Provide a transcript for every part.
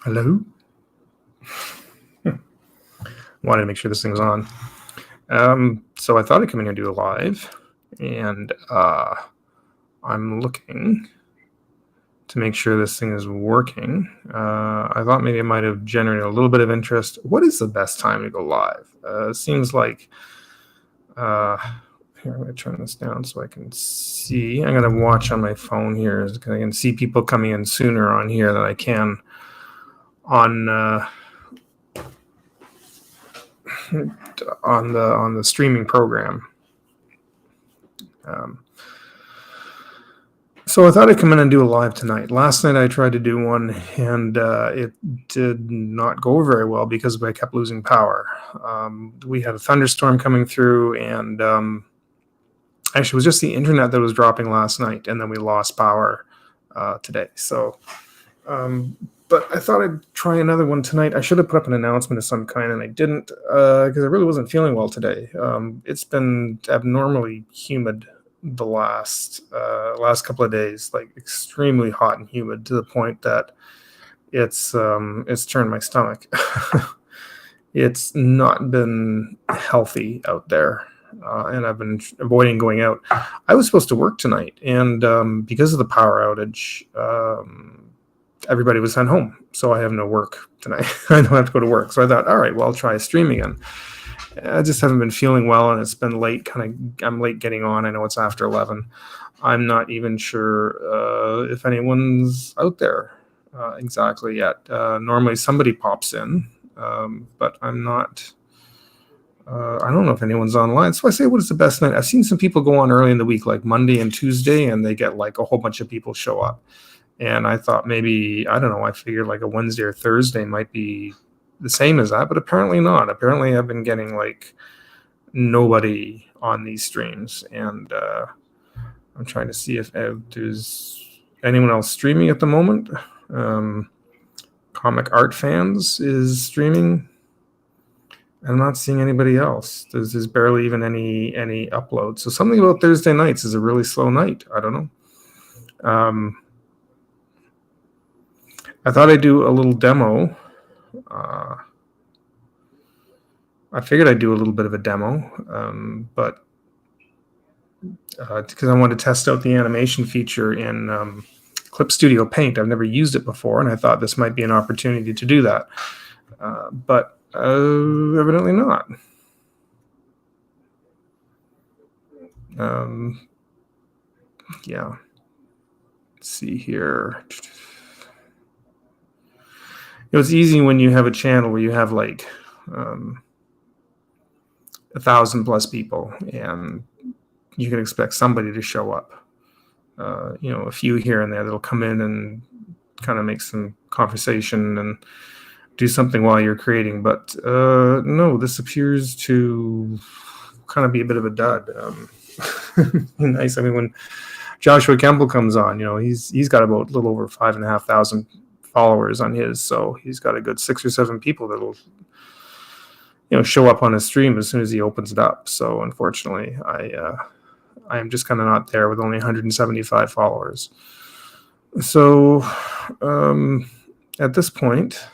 Hello? Wanted to make sure this thing was on. So I thought I'd come in here and do a live, and I'm looking to make sure this thing is working. I thought maybe it might have generated a little bit of interest. What is the best time to go live? Seems like... here, I'm going to turn this down so I can see. I'm going to watch on my phone here because I can see people coming in sooner on here than I can on the streaming program. So I thought I'd come in and do a live tonight. Last night I tried to do one, and it did not go very well because I kept losing power. We had a thunderstorm coming through, and actually it was just the internet that was dropping last night, and then we lost power today. So, but I thought I'd try another one tonight. I should have put up an announcement of some kind, and I didn't because I really wasn't feeling well today. It's been abnormally humid the last couple of days, like extremely hot and humid to the point that it's turned my stomach. It's not been healthy out there, and I've been avoiding going out. I was supposed to work tonight, and because of the power outage, everybody was sent home, so I have no work tonight. I don't have to go to work, so I thought, all right, well, I'll try a stream again. I just haven't been feeling well, and it's been late. I'm late getting on. I know it's after 11. I'm not even sure if anyone's out there exactly yet. Normally somebody pops in, but I'm not. I don't know if anyone's online. So I say, what is the best night? I've seen some people go on early in the week, like Monday and Tuesday, and they get like a whole bunch of people show up. And I thought maybe, I don't know, I figured like a Wednesday or Thursday might be the same as that, but apparently not. Apparently I've been getting like nobody on these streams, and I'm trying to see if there's anyone else streaming at the moment. Comic Art Fans is streaming. I'm not seeing anybody else. There's barely even any uploads. So something about Thursday nights is a really slow night. I don't know. I thought I'd do a little demo. I figured I'd do a little bit of a demo, but because I wanted to test out the animation feature in Clip Studio Paint. I've never used it before, and I thought this might be an opportunity to do that. But evidently not. Yeah. Let's see here. It's easy when you have a channel where you have like 1,000+ people, and you can expect somebody to show up. A few here and there that'll come in and kind of make some conversation and do something while you're creating. But no, this appears to kind of be a bit of a dud. Nice. I mean, when Joshua Campbell comes on, he's got about a little over 5,500 followers on his, so he's got a good 6 or 7 people that'll show up on his stream as soon as he opens it up. So unfortunately, I am just kind of not there with only 175 followers. So at this point,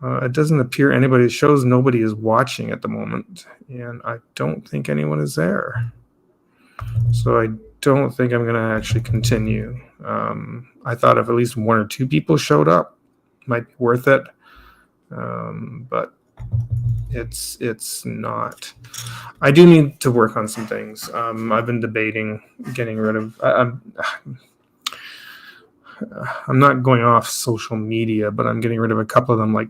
it doesn't appear anybody shows nobody is watching at the moment, and I don't think anyone is there. So I don't think I'm going to actually continue. I thought if at least 1 or 2 people showed up, might be worth it. But it's not. I do need to work on some things. I've been debating getting rid of. I'm not going off social media, but I'm getting rid of a couple of them, like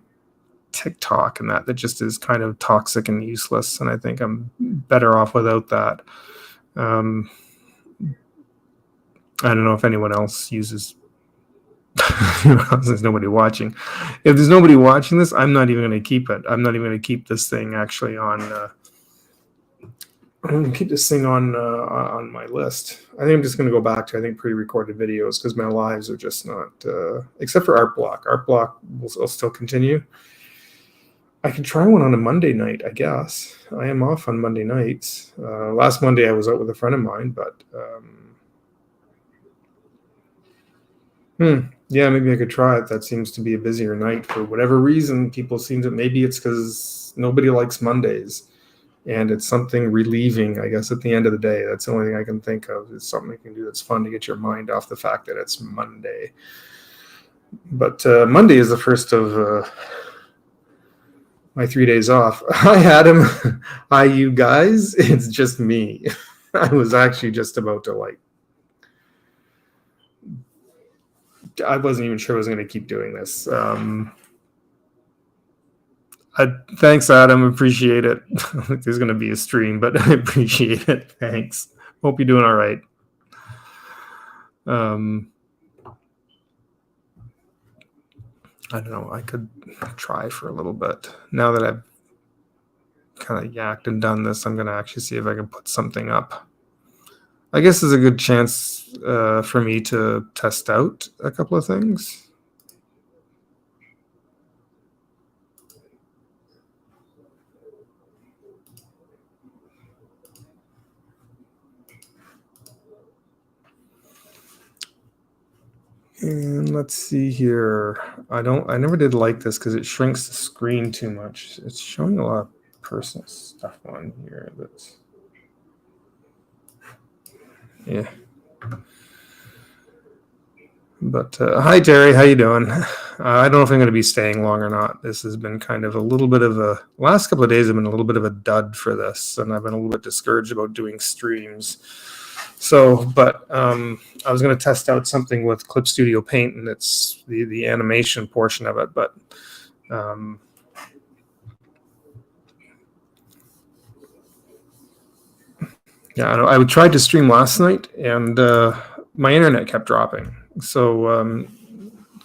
TikTok and that just is kind of toxic and useless, and I think I'm better off without that. I don't know if anyone else uses. There's nobody watching. If there's nobody watching this, I'm not even going to keep it. I'm not even going to keep this thing actually on. I'm going to keep this thing on my list. I think I'm just going to go back to pre-recorded videos, because my lives are just not. Except for Art Block. Art Block will still continue. I can try one on a Monday night, I guess. I am off on Monday nights. Last Monday I was out with a friend of mine, but Yeah, maybe I could try it. That seems to be a busier night for whatever reason. People seem to, maybe it's because nobody likes Mondays and it's something relieving, I guess, at the end of the day. That's the only thing I can think of. It's something you can do that's fun to get your mind off the fact that it's Monday. But Monday is the first of my 3 days off. Hi, Adam. Hi, you guys. It's just me. I was actually just about to I wasn't even sure I was going to keep doing this. Thanks, Adam. Appreciate it. There's going to be a stream, but I appreciate it. Thanks. Hope you're doing all right. I don't know. I could try for a little bit. Now that I've kind of yacked and done this, I'm going to actually see if I can put something up. I guess there's a good chance for me to test out a couple of things. And let's see here. I never did like this because it shrinks the screen too much. It's showing a lot of personal stuff on here. That's, yeah. But hi, Terry. How you doing? I don't know if I'm going to be staying long or not. This has been kind of a little bit of a, last couple of days have been a little bit of a dud for this, and I've been a little bit discouraged about doing streams. So, but I was going to test out something with Clip Studio Paint, and it's the animation portion of it. But yeah, I tried to stream last night, and my internet kept dropping. So a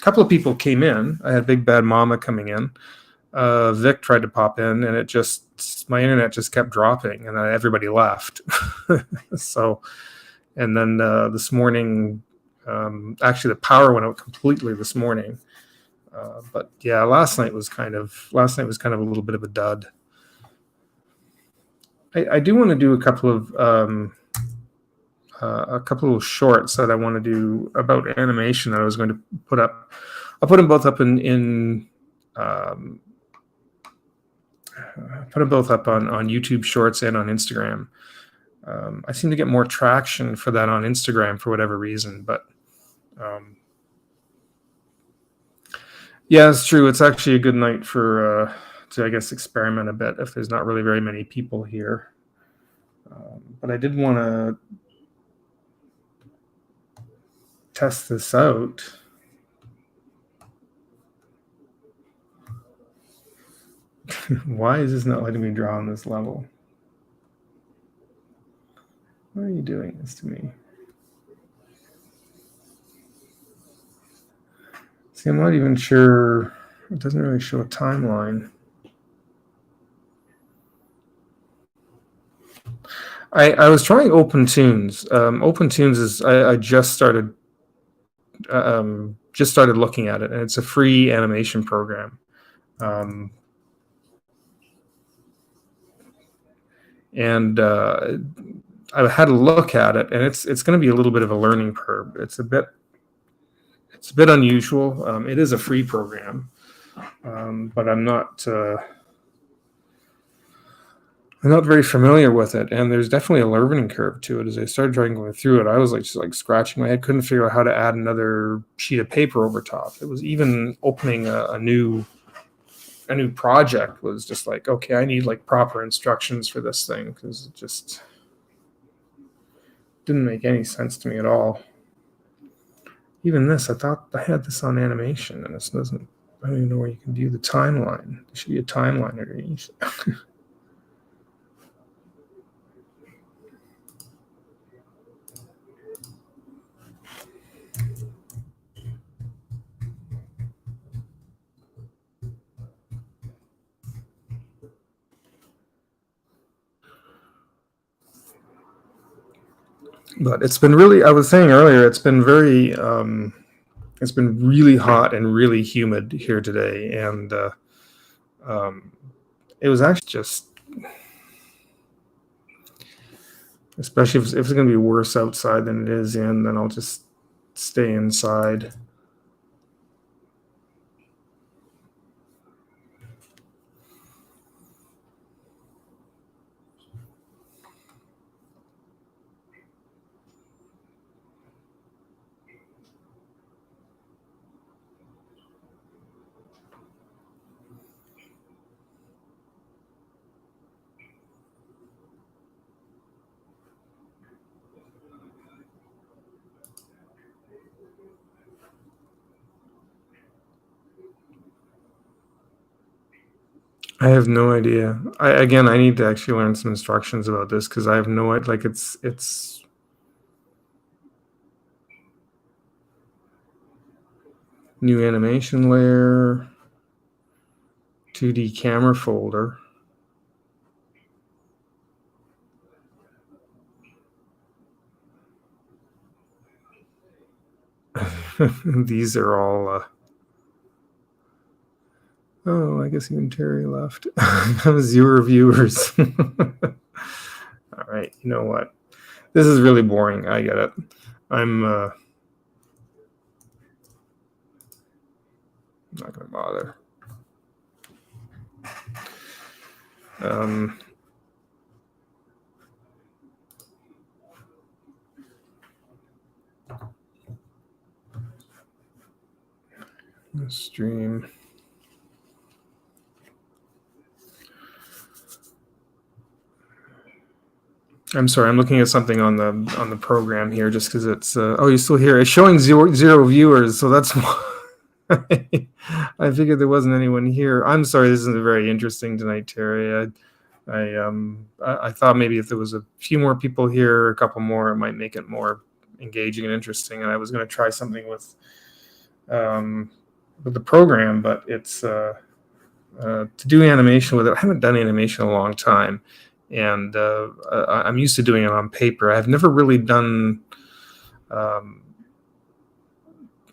couple of people came in. I had Big Bad Mama coming in. Vic tried to pop in, and my internet just kept dropping, and then everybody left. So. And then this morning, actually the power went out completely this morning. But yeah, last night was kind of a little bit of a dud. I do want to do a couple of shorts that I want to do about animation that I was going to put up. I'll put them both up put them both up on YouTube Shorts and on Instagram. I seem to get more traction for that on Instagram for whatever reason, but yeah, it's true. It's actually a good night for to, I guess, experiment a bit if there's not really very many people here. But I did want to test this out. Why is this not letting me draw on this level? Why are you doing this to me? See, I'm not even sure. It doesn't really show a timeline. I was trying OpenTunes. OpenTunes is I just started looking at it, and it's a free animation program. And I had a look at it, and it's going to be a little bit of a learning curve. It's a bit unusual. It is a free program, but I'm not very familiar with it, and there's definitely a learning curve to it. As I started going through it, I was just scratching my head, couldn't figure out how to add another sheet of paper over top. It was even opening a new project was just like, okay, I need proper instructions for this thing, because it just didn't make any sense to me at all. Even this, I thought I had this on animation, and this doesn't. I don't even know where you can view the timeline. There should be a timeline underneath. But it's been really, I was saying earlier, it's been really hot and really humid here today. And it was actually just, especially if it's going to be worse outside than it is in, then I'll just stay inside. I have no idea. I need to actually learn some instructions about this because I have no idea. Like it's new animation layer, 2D camera folder. These are all. Oh, I guess even Terry left. That was 0 viewers. All right, you know what? This is really boring. I get it. I'm not gonna bother. Stream. I'm sorry. I'm looking at something on the program here, just because it's. Oh, you're still here. It's showing zero viewers, so that's why. I figured there wasn't anyone here. I'm sorry. This isn't very interesting tonight, Terry. I thought maybe if there was a few more people here, a couple more, it might make it more engaging and interesting. And I was going to try something with the program, but it's to do animation with it. I haven't done animation in a long time, and I'm used to doing it on paper. I've never really done.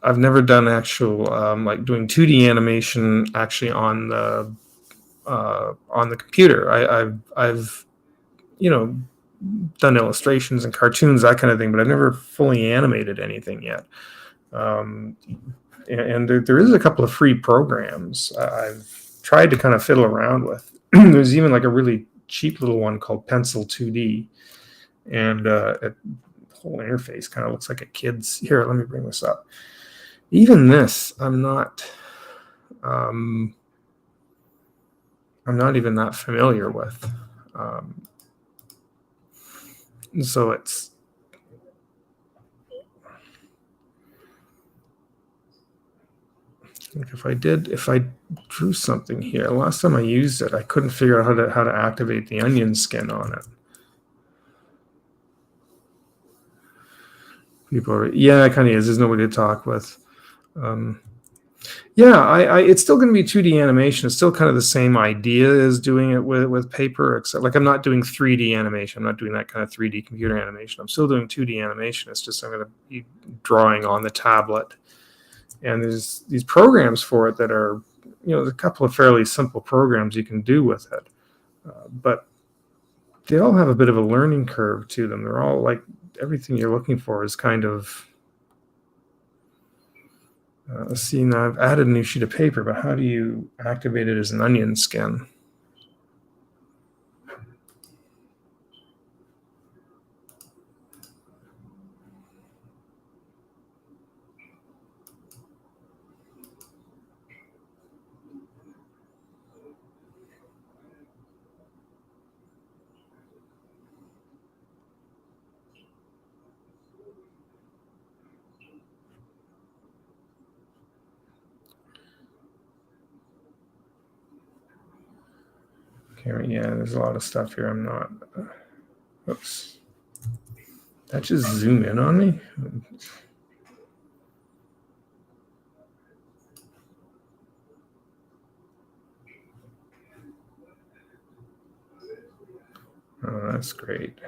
I've never done actual like doing 2D animation actually on the computer. I've done illustrations and cartoons, that kind of thing, but I've never fully animated anything yet. And there is a couple of free programs I've tried to kind of fiddle around with. There's even like a really cheap little one called Pencil 2D, and the whole interface kind of looks like a kid's. Here, let me bring this up. Even this, I'm not even that familiar with. So it's like if I drew something here, last time I used it, I couldn't figure out how to activate the onion skin on it. People are, yeah, it kind of is. There's nobody to talk with. Yeah, it's still going to be 2D animation. It's still kind of the same idea as doing it with paper, except like I'm not doing 3D animation. I'm not doing that kind of 3D computer animation. I'm still doing 2D animation. It's just I'm going to be drawing on the tablet. And there's these programs for it that are, there's a couple of fairly simple programs you can do with it. But they all have a bit of a learning curve to them. They're all like, everything you're looking for is kind of, let's see, now I've added a new sheet of paper, but how do you activate it as an onion skin? Okay, yeah, there's a lot of stuff here. I'm not. Oops. That just zoom in on me? Oh, that's great.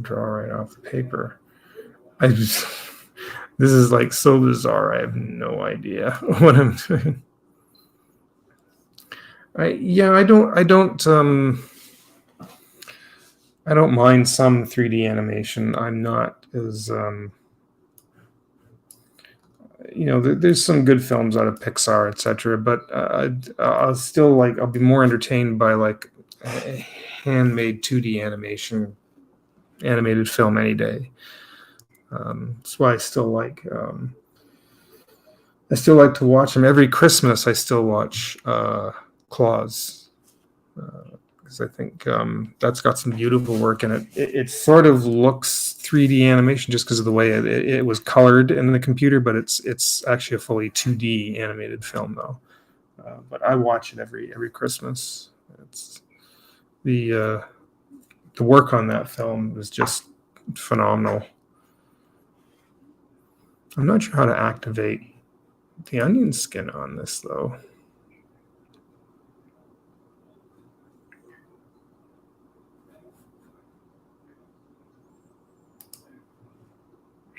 Draw right off the paper. This is like so bizarre. I have no idea what I'm doing. I don't mind some 3D animation. I'm not as there's some good films out of Pixar, etc. But I'll be more entertained by like handmade 2D animated film any day. That's why I still like to watch them every Christmas. I still watch Klaus. because I think that's got some beautiful work in it. It sort of looks 3D animation just because of the way it was colored in the computer, but it's actually a fully 2D animated film though. But I watch it every Christmas. It's the work on that film is just phenomenal. I'm not sure how to activate the onion skin on this though.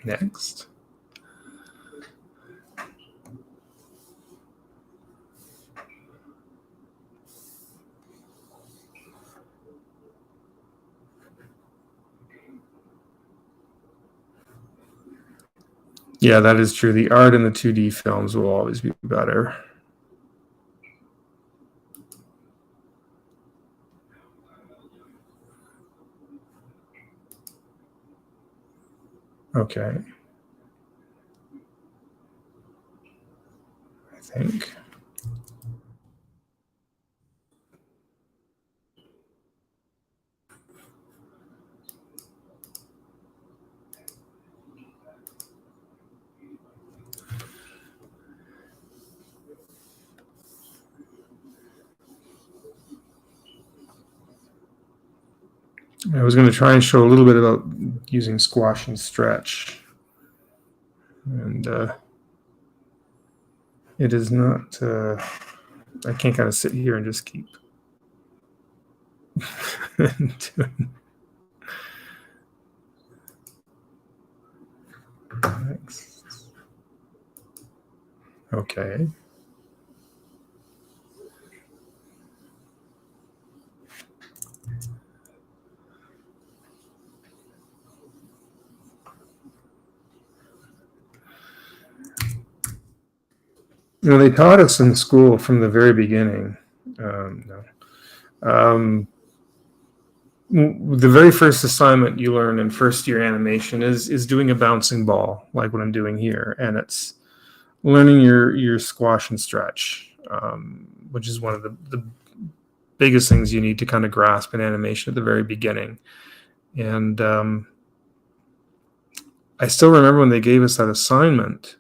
Next. Yeah, that is true. The art in the 2D films will always be better. Okay. I think. I was going to try and show a little bit about using squash and stretch. And it is not, I can't kind of sit here and just keep doing. Next. Okay. You know, they taught us in school from the very beginning. The very first assignment you learn in first year animation is doing a bouncing ball, like what I'm doing here, and it's learning your squash and stretch, which is one of the biggest things you need to kind of grasp in animation at the very beginning. And I still remember when they gave us that assignment.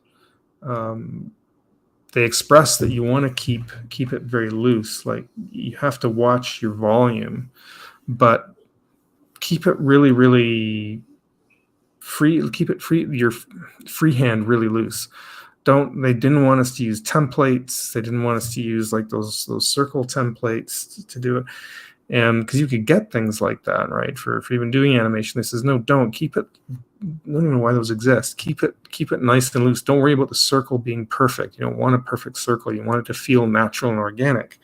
They express that you want to keep it very loose. Like you have to watch your volume, but keep it really, really free. Keep it free. Your freehand really loose. They didn't want us to use templates. They didn't want us to use like those circle templates to do it. And because you could get things like that, right? For even doing animation, they says, no, don't keep it. I don't even know why those exist. Keep it nice and loose. Don't worry about the circle being perfect. You don't want a perfect circle. You want it to feel natural and organic.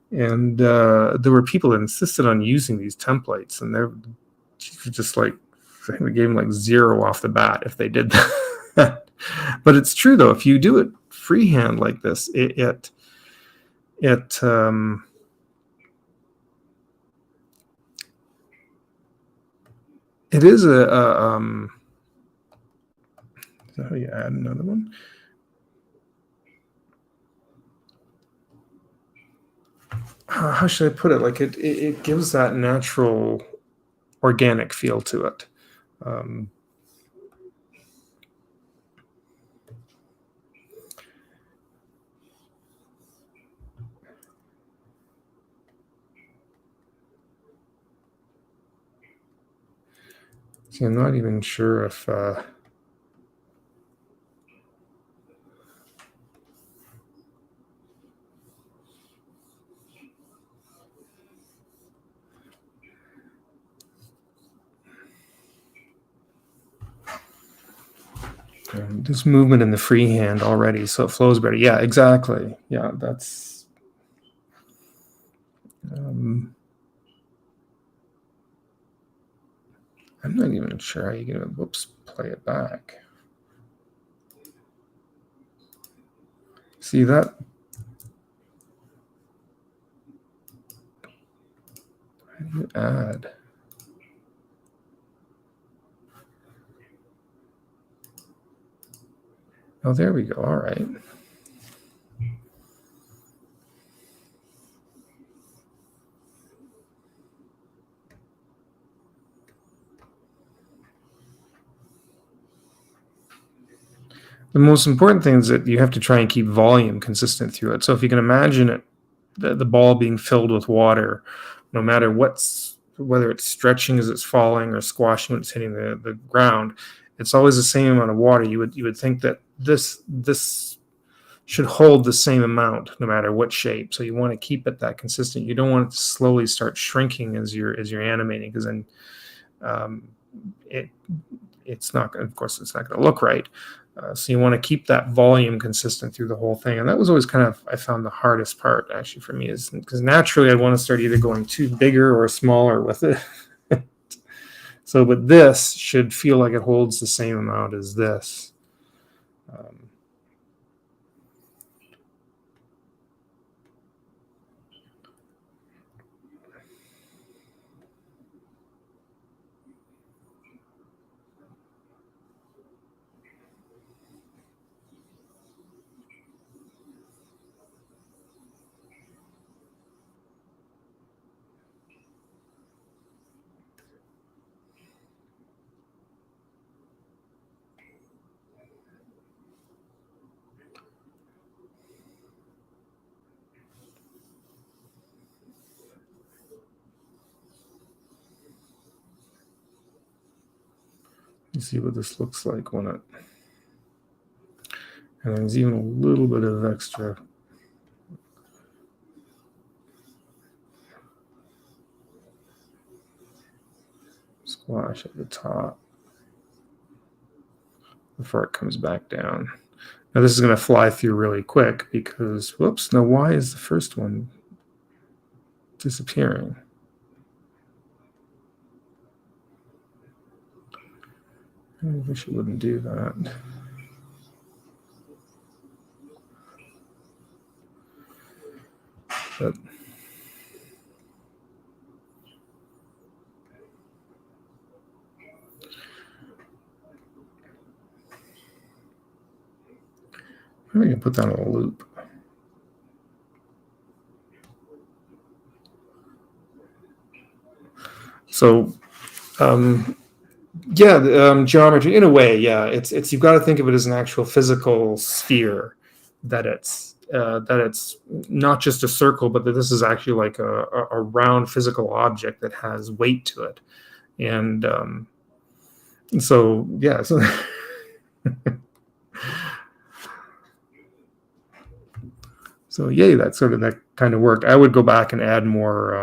And there were people that insisted on using these templates, and they're just like, I think they gave them like 0 off the bat if they did that. But it's true though. If you do it freehand like this, it is is that how you add another one? How should I put it? Like it gives that natural, organic feel to it. See, I'm not even sure if there's movement in the freehand already, so it flows better. Yeah, exactly. Yeah, that's. I'm not even sure how you're gonna. Whoops, play it back. See that? How do you add? Oh, there we go. All right. The most important thing is that you have to try and keep volume consistent through it. So if you can imagine it, the ball being filled with water, no matter whether it's stretching as it's falling or squashing when it's hitting the ground, it's always the same amount of water. You would think that this should hold the same amount no matter what shape. So you want to keep it that consistent. You don't want it to slowly start shrinking as you're animating, because then it's not, of course, it's not going to look right. So you want to keep that volume consistent through the whole thing. And that was always kind of, I found the hardest part actually for me, is because naturally I want to start either going too bigger or smaller with it. So, but this should feel like it holds the same amount as this. You see what this looks like when it, and there's even a little bit of extra squash at the top before it comes back down. Now this is going to fly through really quick because, whoops, now why is the first one disappearing? I wish it wouldn't do that. But maybe I can put that on a loop. So, yeah, geometry in a way, yeah. It's you've got to think of it as an actual physical sphere, that it's not just a circle, but that this is actually like a round physical object that has weight to it, and so yeah, so. So yay, that kind of worked. I would go back and add more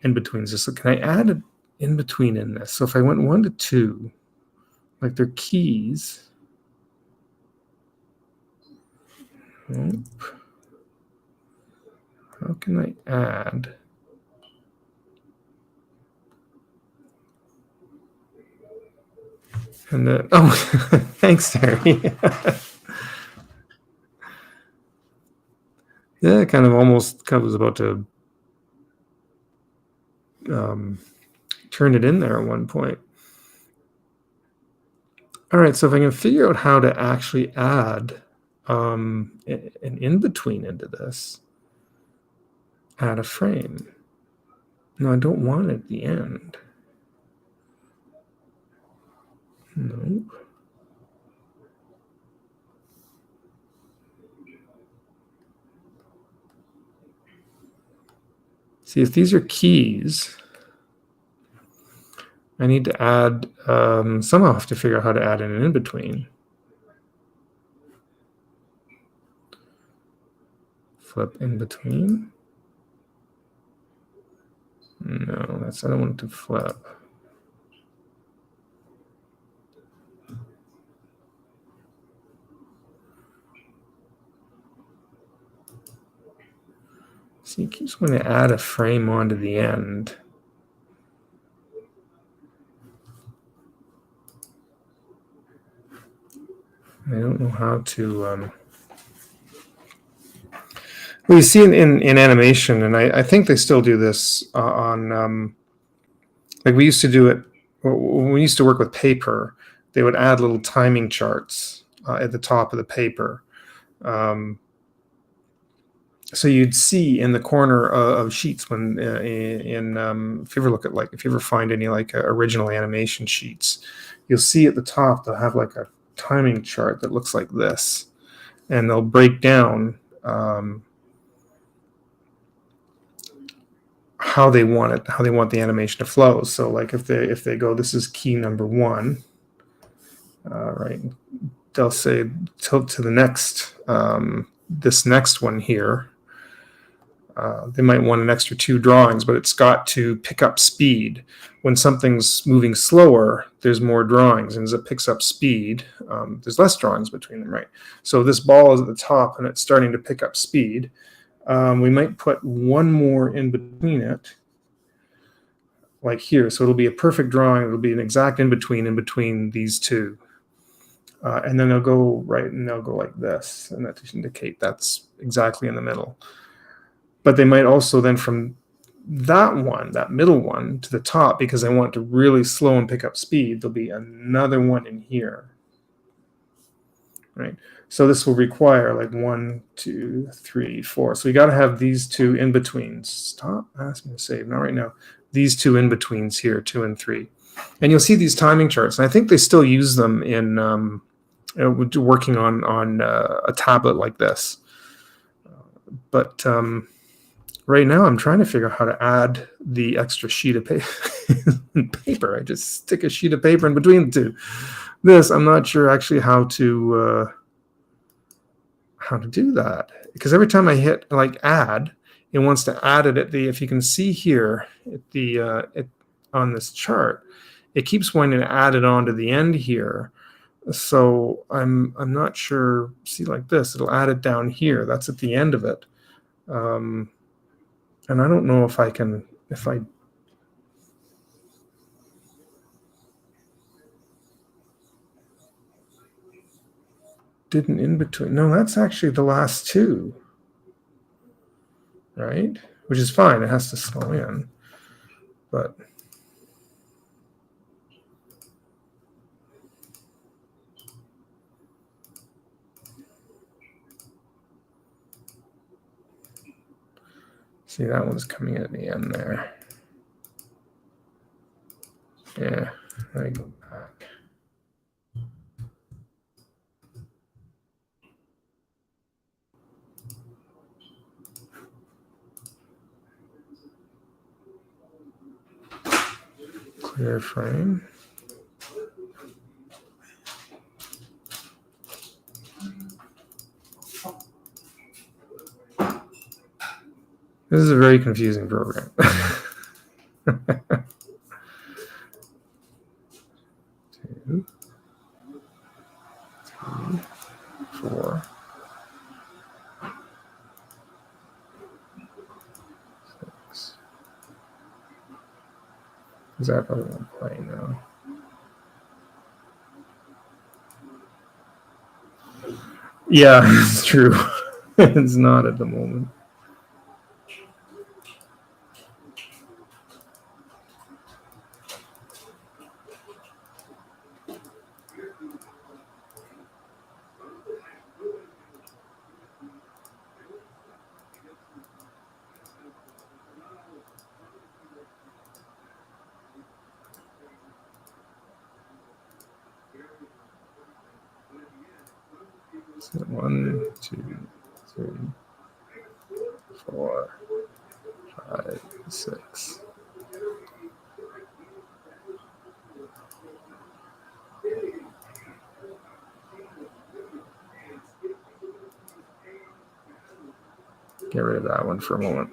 in betweens. Just so, can I add an in between in this? So if I went 1 to 2, like they're keys. Nope. How can I add? And then, oh, thanks, Terry. Yeah, kind of almost was about to turn it in there at one point. All right, so if I can figure out how to actually add an in-between into this, add a frame. No, I don't want it at the end. No. See, if these are keys, I need to add, somehow I have to figure out how to add an in-between. Flip in between. No, I don't want it to flip. See, it keeps wanting to add a frame onto the end. I don't know how to. Well, you see in animation, and I think they still do this on. Like we used to do it when we used to work with paper. They would add little timing charts at the top of the paper. So you'd see in the corner of sheets when if you ever look at if you ever find any original animation sheets, you'll see at the top they'll have like timing chart that looks like this, and they'll break down how they want it, how they want the animation to flow. So like if they go, this is key number 1, right? They'll say tilt to the next, this next one here. They might want an extra 2 drawings, but it's got to pick up speed. When something's moving slower, there's more drawings, and as it picks up speed, there's less drawings between them, right? So this ball is at the top, and it's starting to pick up speed. We might put one more in between it, like here. So it'll be a perfect drawing. It'll be an exact in between these two. And then they'll go right, and they'll go like this, and that to indicate that's exactly in the middle. But they might also then from that one, that middle one, to the top, because I want to really slow and pick up speed, there'll be another one in here, right? So this will require like 1, 2, 3, 4. So we got to have these two in betweens. Stop asking me to save. Not right now. These two in betweens here, 2 and 3, and you'll see these timing charts. And I think they still use them in working on a tablet like this. But right now, I'm trying to figure out how to add the extra sheet of paper. I just stick a sheet of paper in between the two. This, I'm not sure actually how to do that, because every time I hit like add, it wants to add it at the. If you can see here at the on this chart, it keeps wanting to add it on to the end here. So I'm not sure. See, like this, it'll add it down here. That's at the end of it. And I don't know if I didn't in between. No, that's actually the last two, right? Which is fine. It has to slow in, but see, that one's coming at the end there. Yeah, let me go back. Clear frame. This is a very confusing program. 2, 3, 4, 6. Is that probably won't play now? Yeah, it's true. It's not at the moment. So 1, 2, 3, 4, 5, 6. Get rid of that one for a moment.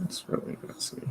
It's really messy.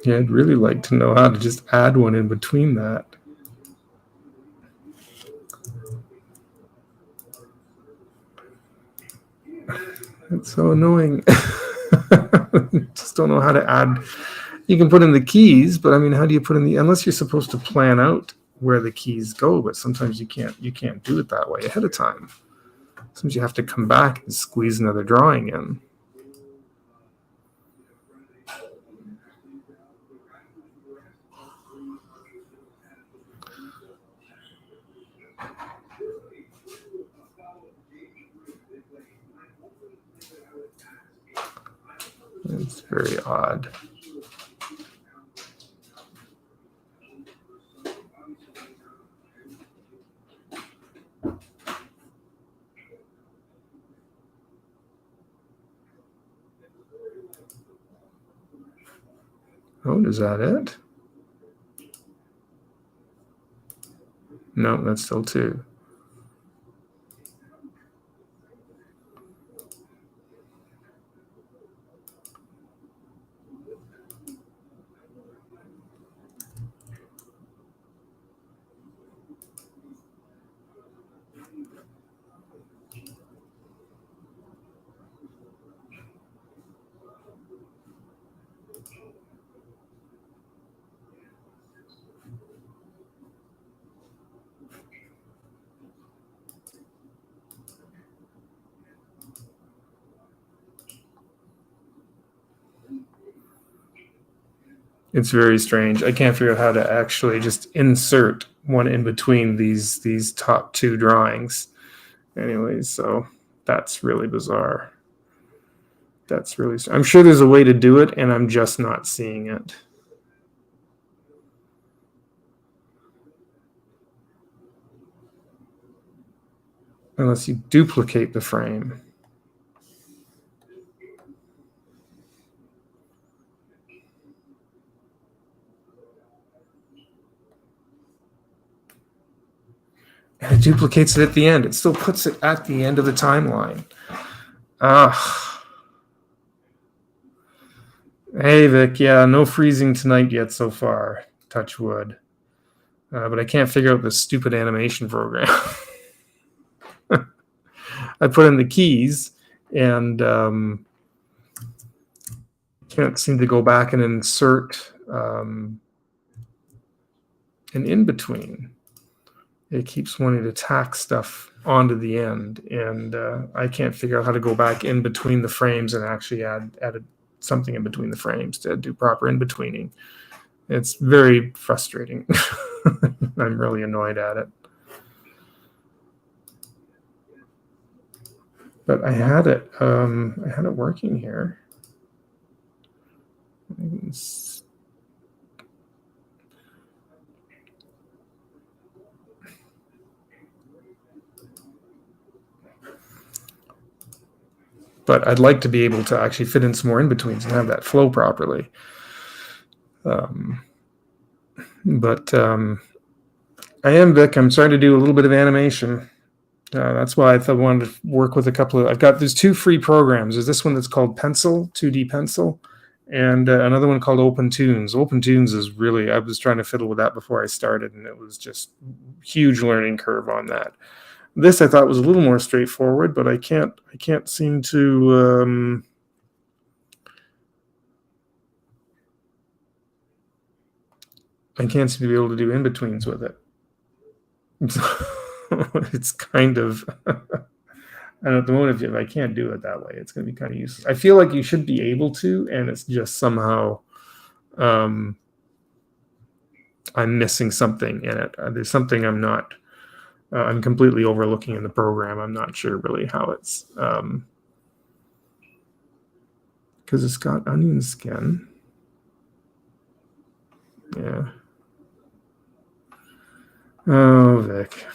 Yeah, I'd really like to know how to just add one in between that. It's so annoying. Just don't know how to add. You can put in the keys, but I mean, how do you put in the, unless you're supposed to plan out where the keys go, but sometimes you can't do it that way ahead of time. Sometimes you have to come back and squeeze another drawing in. It's very odd. Oh, is that it? No, that's still 2. It's very strange. I can't figure out how to actually just insert one in between these top 2 drawings. Anyways, so that's really bizarre. That's really, I'm sure there's a way to do it, and I'm just not seeing it. Unless you duplicate the frame. And it duplicates it at the end. It still puts it at the end of the timeline. Hey, Vic. Yeah, no freezing tonight yet so far. Touch wood. But I can't figure out this stupid animation program. I put in the keys and can't seem to go back and insert an in-between. It keeps wanting to tack stuff onto the end, and I can't figure out how to go back in between the frames and actually add something in between the frames to do proper in-betweening. It's very frustrating. I'm really annoyed at it. But I had it working here. But I'd like to be able to actually fit in some more in-betweens and have that flow properly. But I am, Vic. I'm starting to do a little bit of animation. That's why I wanted to work with a couple of. There's 2 free programs. There's this one that's called Pencil, 2D Pencil, and another one called OpenToonz. OpenToonz is really. I was trying to fiddle with that before I started, and it was just huge learning curve on that. This I thought was a little more straightforward, but I can't seem to. I can't seem to be able to do in-betweens with it. It's kind of. And at the moment, if I can't do it that way, it's going to be kind of useless. I feel like you should be able to, and it's just somehow I'm missing something in it. There's something I'm not. I'm completely overlooking in the program. I'm not sure really how it's because it's got onion skin. Yeah. Oh, Vic.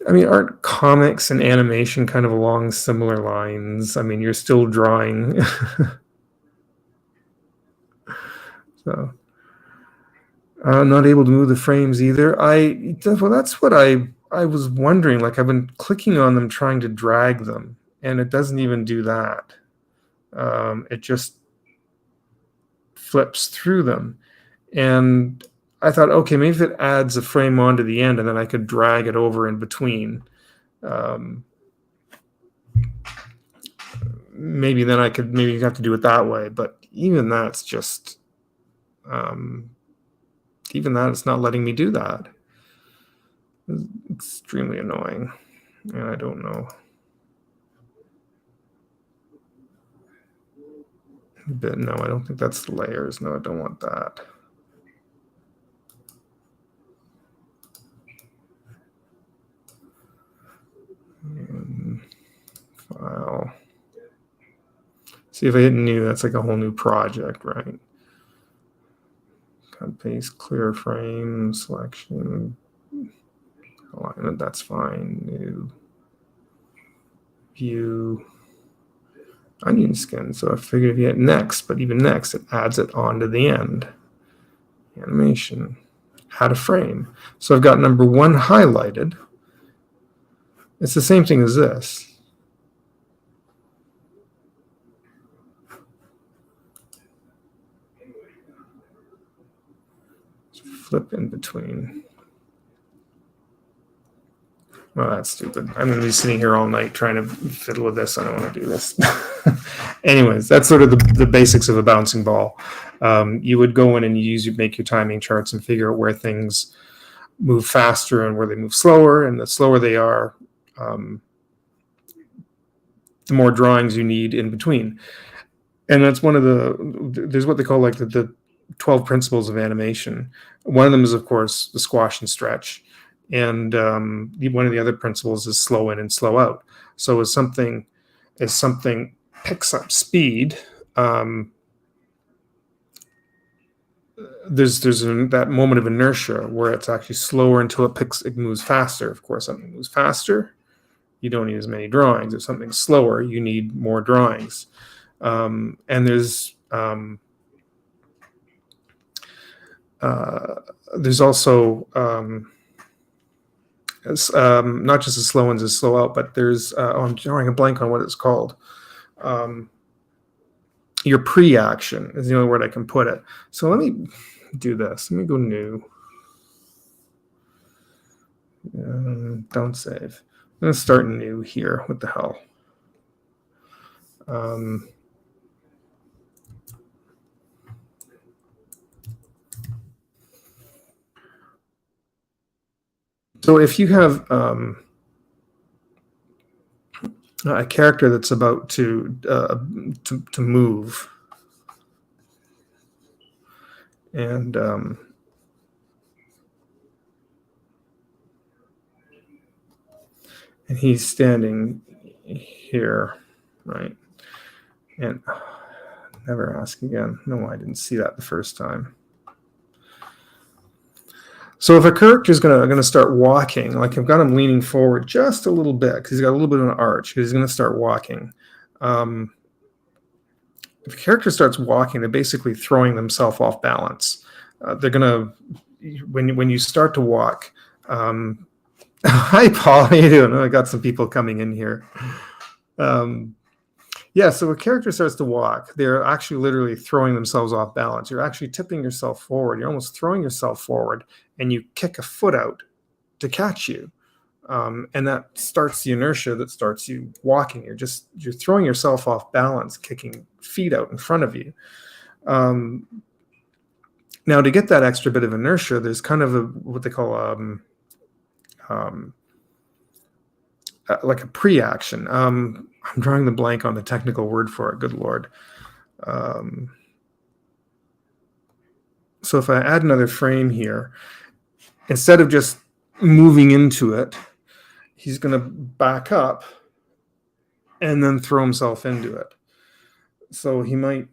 I mean, aren't comics and animation kind of along similar lines? I mean, you're still drawing. So, not able to move the frames either. Well, that's what I was wondering. Like, I've been clicking on them, trying to drag them, and it doesn't even do that. It just flips through them. And I thought, okay, maybe if it adds a frame onto the end and then I could drag it over in between, maybe then I could maybe have to do it that way. But even that's just, even that, it's not letting me do that. It's extremely annoying. And I don't know. But no, I don't think that's layers. No, I don't want that. File. See if I hit new, that's like a whole new project, right? Cut, paste, clear frame, selection, alignment, that's fine. New, view, onion skin. So I figured if you hit next, but even next, it adds it onto the end. Animation, add a frame. So I've got number 1 highlighted. It's the same thing as this. Flip in between. Well, that's stupid. I'm going to be sitting here all night trying to fiddle with this. I don't want to do this. Anyways, that's sort of the basics of a bouncing ball. You would go in and make your timing charts and figure out where things move faster and where they move slower. And the slower they are, the more drawings you need in between. And that's one of there's what they call like the 12 principles of animation. One of them is, of course, the squash and stretch. And one of the other principles is slow in and slow out. So as something picks up speed, there's that moment of inertia where it's actually slower until it moves faster. Of course, something moves faster, you don't need as many drawings. If something's slower, you need more drawings. And there's also not just as slow ones as slow out, but there's I'm drawing a blank on what it's called. Your pre-action is the only word I can put it. So let me do this. Let me go new. Don't save. I'm going to start new here. What the hell? So if you have a character that's about to move, and he's standing here, right? And never ask again. No, I didn't see that the first time. So if a character is gonna start walking, like I've got him leaning forward just a little bit because he's got a little bit of an arch. He's going to start walking. If a character starts walking, they're basically throwing themselves off balance. They're gonna when you start to walk. Hi, Paul. How you doing? I got some people coming in here. Yeah, so a character starts to walk, they're actually literally throwing themselves off balance. You're actually tipping yourself forward. You're almost throwing yourself forward, and you kick a foot out to catch you. And that starts the inertia that starts you walking. You're throwing yourself off balance, kicking feet out in front of you. Now, to get that extra bit of inertia, there's kind of what they call like a pre-action. I'm drawing the blank on the technical word for it. Good Lord. So if I add another frame here, instead of just moving into it, he's going to back up and then throw himself into it. So he might,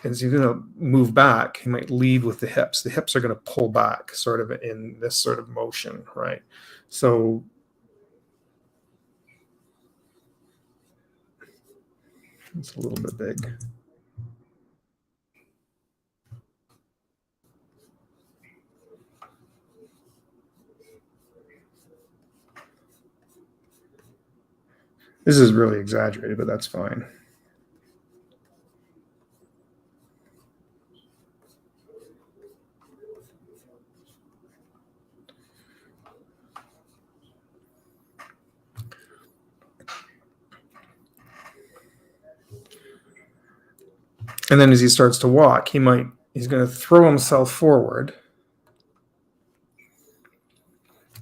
as he's going to move back, he might lead with the hips. The hips are going to pull back sort of in this sort of motion, right? So it's a little bit big. This is really exaggerated, but that's fine. And then as he starts to walk, he's going to throw himself forward.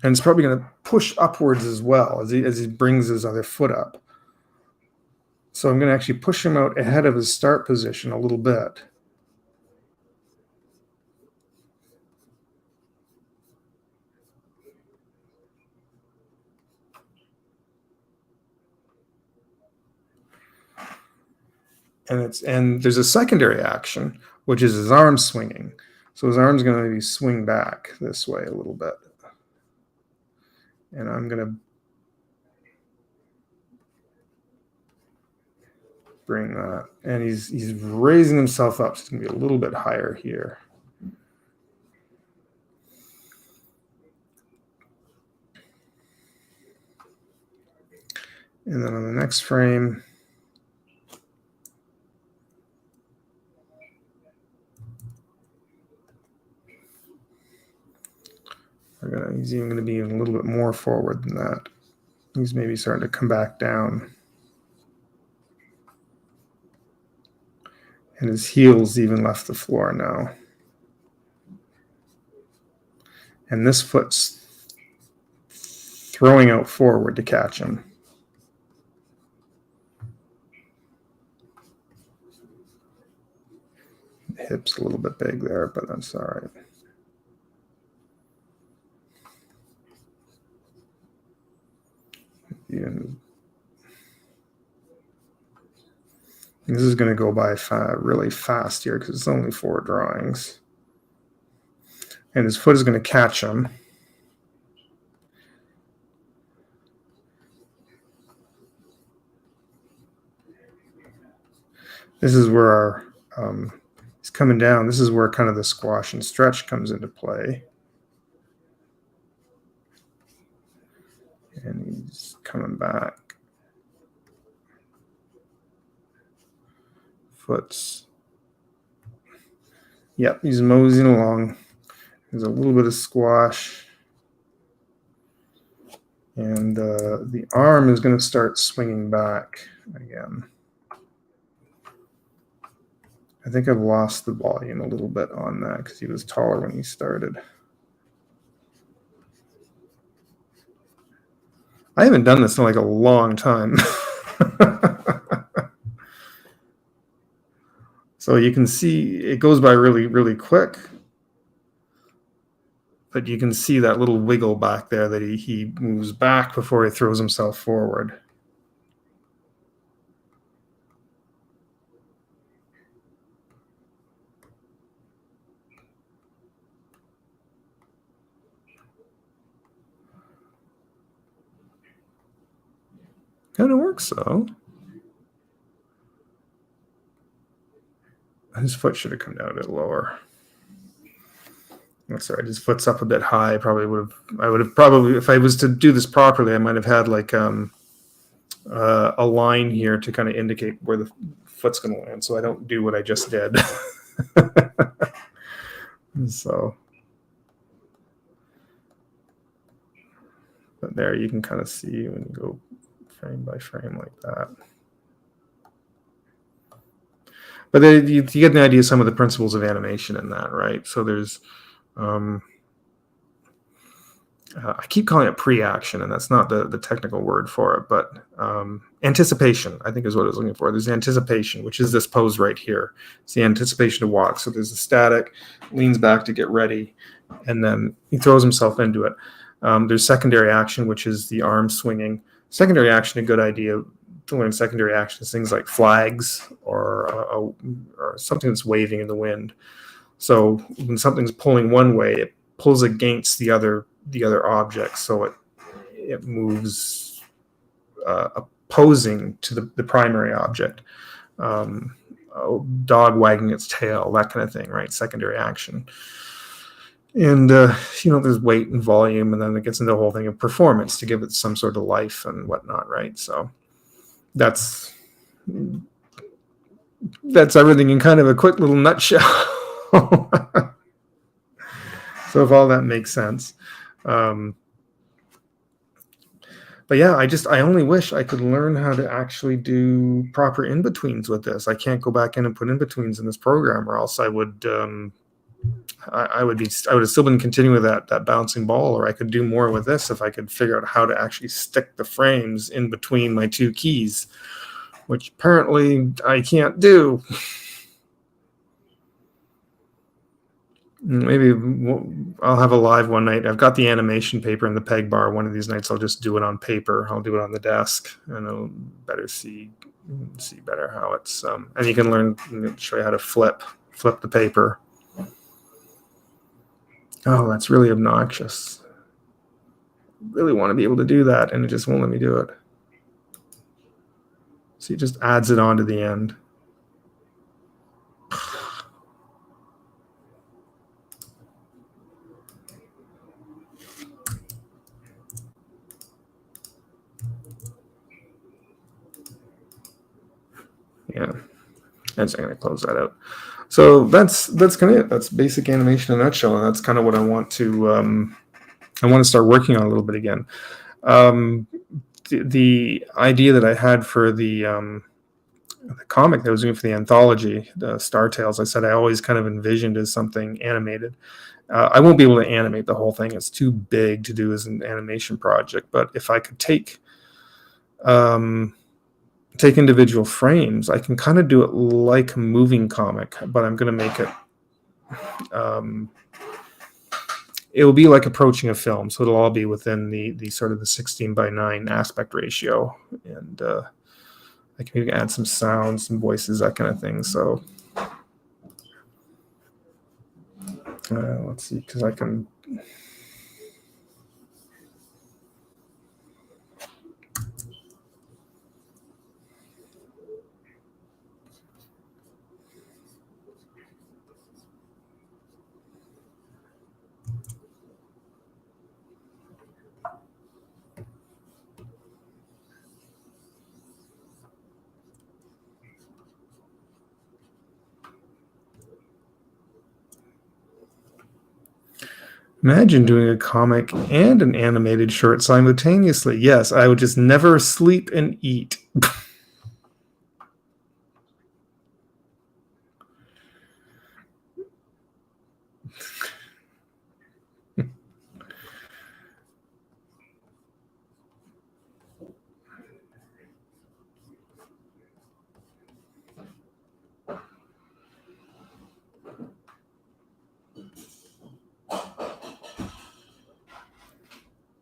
And it's probably going to push upwards as well as he brings his other foot up. So I'm going to actually push him out ahead of his start position a little bit. And there's a secondary action, which is his arm swinging. So his arm's going to maybe swing back this way a little bit. And I'm going to bring that. And he's raising himself up. So it's going to be a little bit higher here. And then on the next frame, he's even going to be a little bit more forward than that. He's maybe starting to come back down. And his heels even left the floor now. And this foot's throwing out forward to catch him. The hip's a little bit big there, but that's all right. This is going to go by really fast here because it's only 4 drawings. And his foot is going to catch him. This is where he's coming down. This is where kind of the squash and stretch comes into play. And he's coming back. Foot's. Yep, he's moseying along. There's a little bit of squash. And the arm is going to start swinging back again. I think I've lost the volume a little bit on that because he was taller when he started. I haven't done this in like a long time. So you can see it goes by really, really quick. But you can see that little wiggle back there that he moves back before he throws himself forward. Kind of works though. His foot should have come down a bit lower. That's right. His foot's up a bit high. I would have probably, if I was to do this properly, I might have had like a line here to kind of indicate where the foot's going to land. So I don't do what I just did. So, but there you can kind of see when you go frame by frame like that. But you get an idea of some of the principles of animation in that, right? So there's, I keep calling it pre-action, and that's not the technical word for it, but anticipation, I think is what I was looking for. There's anticipation, which is this pose right here. It's the anticipation to walk. So there's the static, leans back to get ready, and then he throws himself into it. There's secondary action, which is the arm swinging. Secondary action, a good idea to learn secondary actions, things like flags or something that's waving in the wind. So when something's pulling one way, it pulls against the other object, so it moves opposing to the primary object. Dog wagging its tail, that kind of thing, right? Secondary action. And there's weight and volume, and then it gets into the whole thing of performance to give it some sort of life and whatnot, right? So that's everything in kind of a quick little nutshell. So if all that makes sense. But yeah, I only wish I could learn how to actually do proper in-betweens with this. I can't go back in and put in-betweens in this program, or else I would I would have still been continuing with that bouncing ball, or I could do more with this if I could figure out how to actually stick the frames in between my two keys, which apparently I can't do. Maybe I'll have a live one night. I've got the animation paper in the peg bar. One of these nights I'll just do it on paper. I'll do it on the desk, and I'll better see better how it's and you can learn, show you how to flip the paper. Oh, that's really obnoxious. Really want to be able to do that, and it just won't let me do it. So it just adds it on to the end. Yeah, and so I'm going to close that out. So that's kind of it. That's basic animation in a nutshell, and that's kind of what I want to start working on a little bit again. The idea that I had for the comic that I was doing for the anthology, the Star Tales, I said I always kind of envisioned as something animated. I won't be able to animate the whole thing. It's too big to do as an animation project. But if I could take individual frames, I can kind of do it like a moving comic, but I'm going to make it it will be like approaching a film, so it'll all be within the sort of the 16:9 aspect ratio, and I can maybe add some sounds, some voices, that kind of thing. So let's see, because I can. Imagine doing a comic and an animated short simultaneously. Yes, I would just never sleep and eat.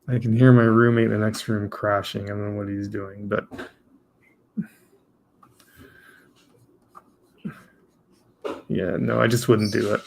I can hear my roommate in the next room crashing. I don't know what he's doing, but yeah, no, I just wouldn't do it.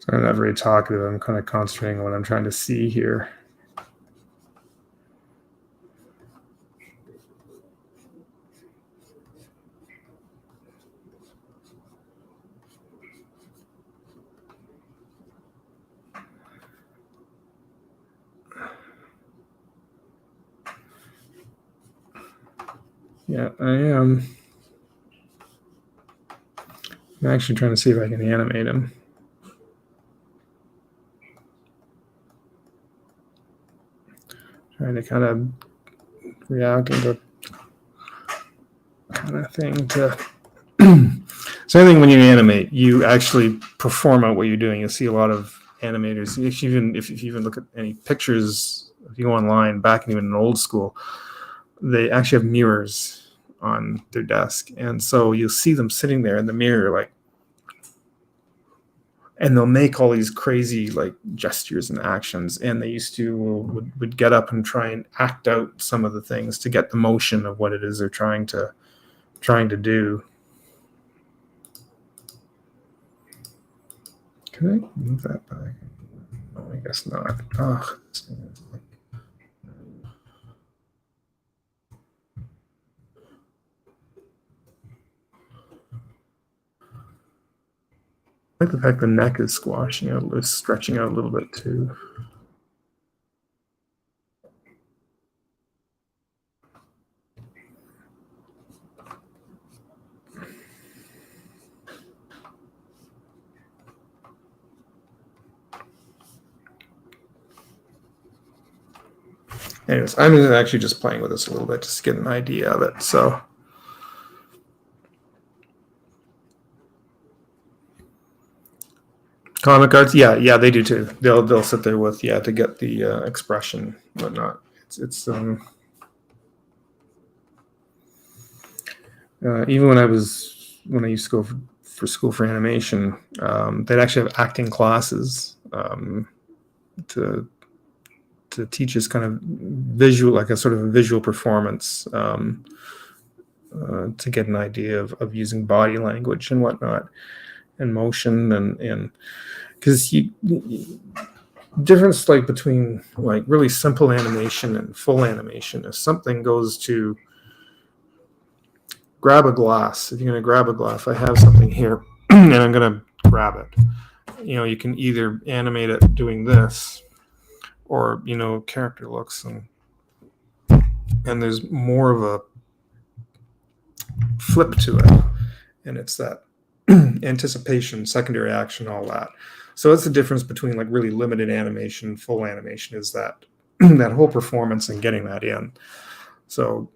I'm not very talkative. I'm kind of concentrating on what I'm trying to see here. Yeah, I am. I'm actually trying to see if I can animate him. Trying to kind of react and go kind of thing to. So I think when you animate, you actually perform out what you're doing. You'll see a lot of animators. If you even look at any pictures, if you go online, back and even in old school, they actually have mirrors on their desk, and so you'll see them sitting there in the mirror, like, and they'll make all these crazy like gestures and actions. And they used to would get up and try and act out some of the things to get the motion of what it is they're trying to do. Can I move that back? Oh, I guess not. Oh, I like the fact the neck is squashing out, is stretching out a little bit too. Anyways, I'm actually just playing with this a little bit just to get an idea of it. So comic arts, yeah, they do too. They'll sit there with to get the expression, whatnot. It's even when I used to go for school for animation, they'd actually have acting classes to teach us kind of visual, like a sort of a visual performance, to get an idea of using body language and whatnot, and motion, and because difference like between like really simple animation and full animation. If something goes to grab a glass, if you're going to grab a glass, I have something here and I'm going to grab it. You can either animate it doing this, or character looks, and there's more of a flip to it, and it's that anticipation, secondary action, all that. So it's the difference between like really limited animation and full animation, is that that whole performance and getting that in. So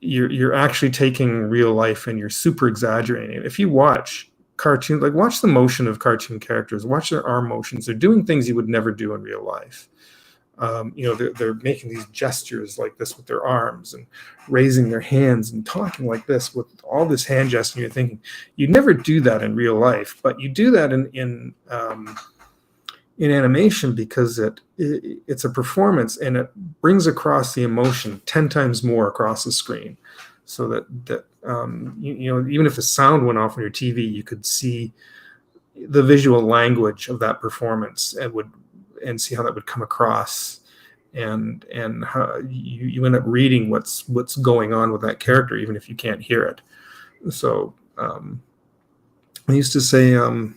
you're actually taking real life and you're super exaggerating it. If you watch cartoon, like watch the motion of cartoon characters, watch their arm motions. They're doing things you would never do in real life. They're making these gestures like this with their arms and raising their hands and talking like this with all this hand gesture. You're thinking you'd never do that in real life, but you do that in animation because it's a performance and it brings across the emotion 10 times more across the screen. So that even if the sound went off on your TV, you could see the visual language of that performance and see how that would come across, and how you end up reading what's going on with that character, even if you can't hear it. So I used to say, and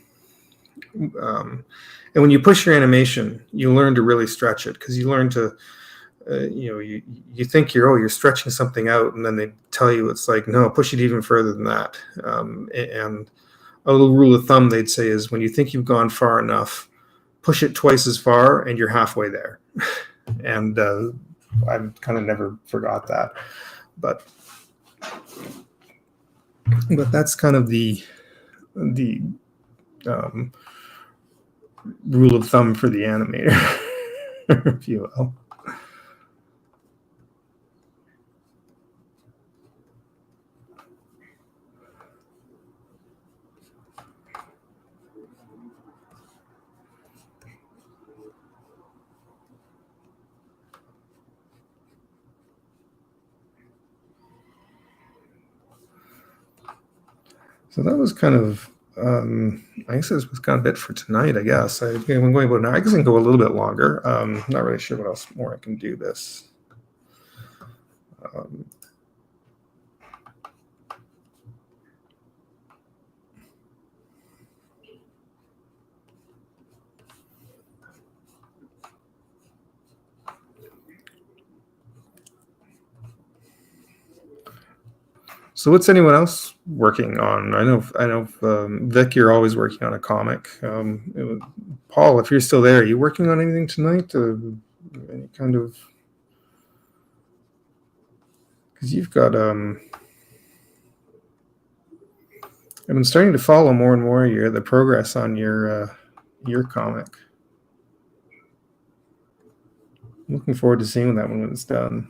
when you push your animation, you learn to really stretch it, because you learn to, you think you're stretching something out, and then they tell you it's like, no, push it even further than that. And a little rule of thumb they'd say is, when you think you've gone far enough, push it twice as far and you're halfway there. And I've kind of never forgot that, but that's kind of the rule of thumb for the animator, if you will. So that was kind of, I guess this was kind of it for tonight, I guess. I'm going about an hour. I guess I can go a little bit longer. Not really sure what else more I can do this. So what's anyone else working on? I know, Vic, you're always working on a comic. Paul, if you're still there, are you working on anything tonight? Any kind of, because you've got I've been starting to follow more and more the progress on your comic. I'm looking forward to seeing that when it's done.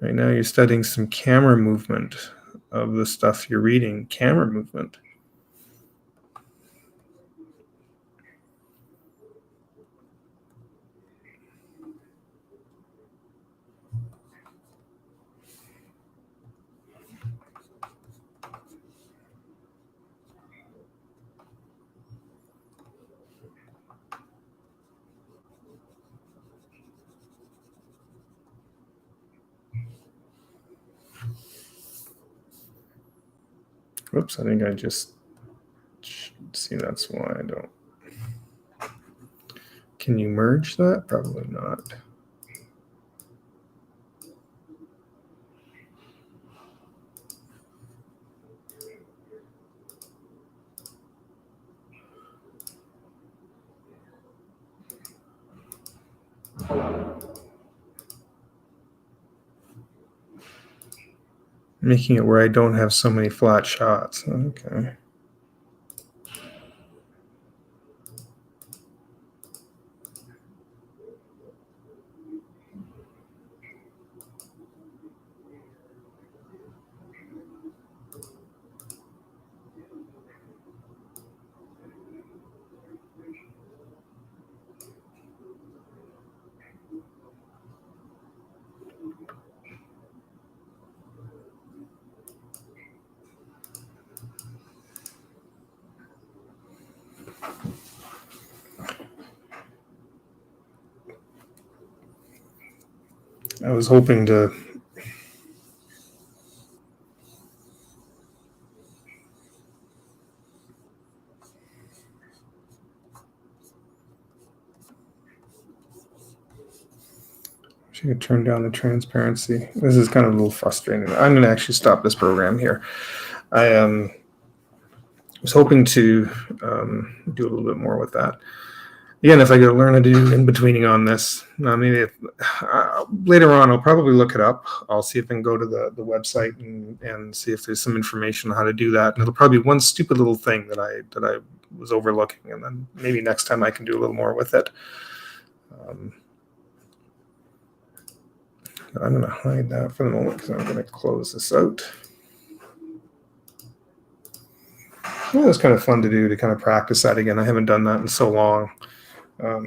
Right now you're studying some camera movement of the stuff you're reading. Camera movement. Oops, I think I just see, that's why I don't. Can you merge that? Probably not. Making it where I don't have so many flat shots. Okay. I was hoping to turn down the transparency. This is kind of a little frustrating. I'm going to actually stop this program here. I was hoping to do a little bit more with that. Again, if I could learn to do in-betweening on this, maybe later on I'll probably look it up. I'll see if I can go to the website and see if there's some information on how to do that. And it'll probably be one stupid little thing that I was overlooking, and then maybe next time I can do a little more with it. I'm going to hide that for the moment because I'm going to close this out. Well, it was kind of fun to do, to kind of practice that again. I haven't done that in so long.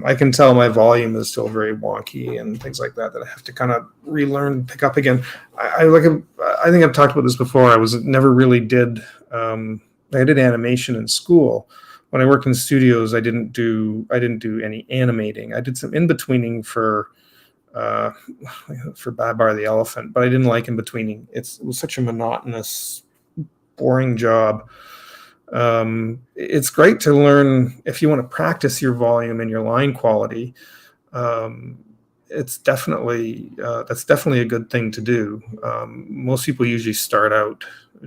I can tell my volume is still very wonky and things like that I have to kind of relearn, pick up again. I think I've talked about this before. I never really did. I did animation in school. When I worked in studios, I didn't do any animating. I did some in-betweening for Babar the Elephant, but I didn't like in-betweening. It was such a monotonous, boring job. It's great to learn if you want to practice your volume and your line quality. It's definitely that's definitely a good thing to do. Most people usually start out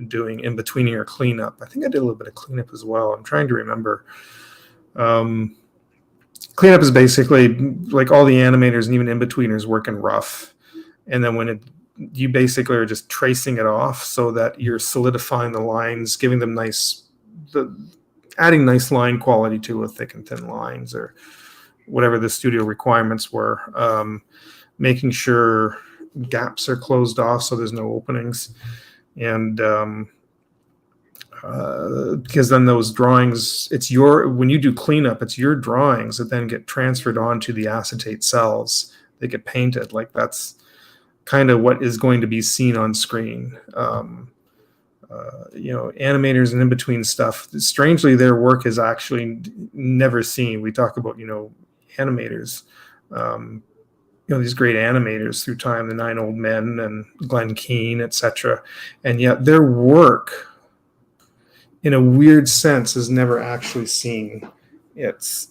doing in-betweening or cleanup. I think I did a little bit of cleanup as well. I'm trying to remember. Cleanup is basically like all the animators and even in-betweeners work in rough, and then when you basically are just tracing it off so that you're solidifying the lines, giving them adding nice line quality to a thick and thin lines, or whatever the studio requirements were, making sure gaps are closed off so there's no openings, and because then those drawings, when you do cleanup, it's your drawings that then get transferred onto the acetate cells. They get painted. Like, that's kind of what is going to be seen on screen. Animators and in-between stuff, strangely, their work is actually never seen. We talk about, animators, these great animators through time, the Nine Old Men and Glenn Keane, etc. And yet their work, in a weird sense, is never actually seen. It's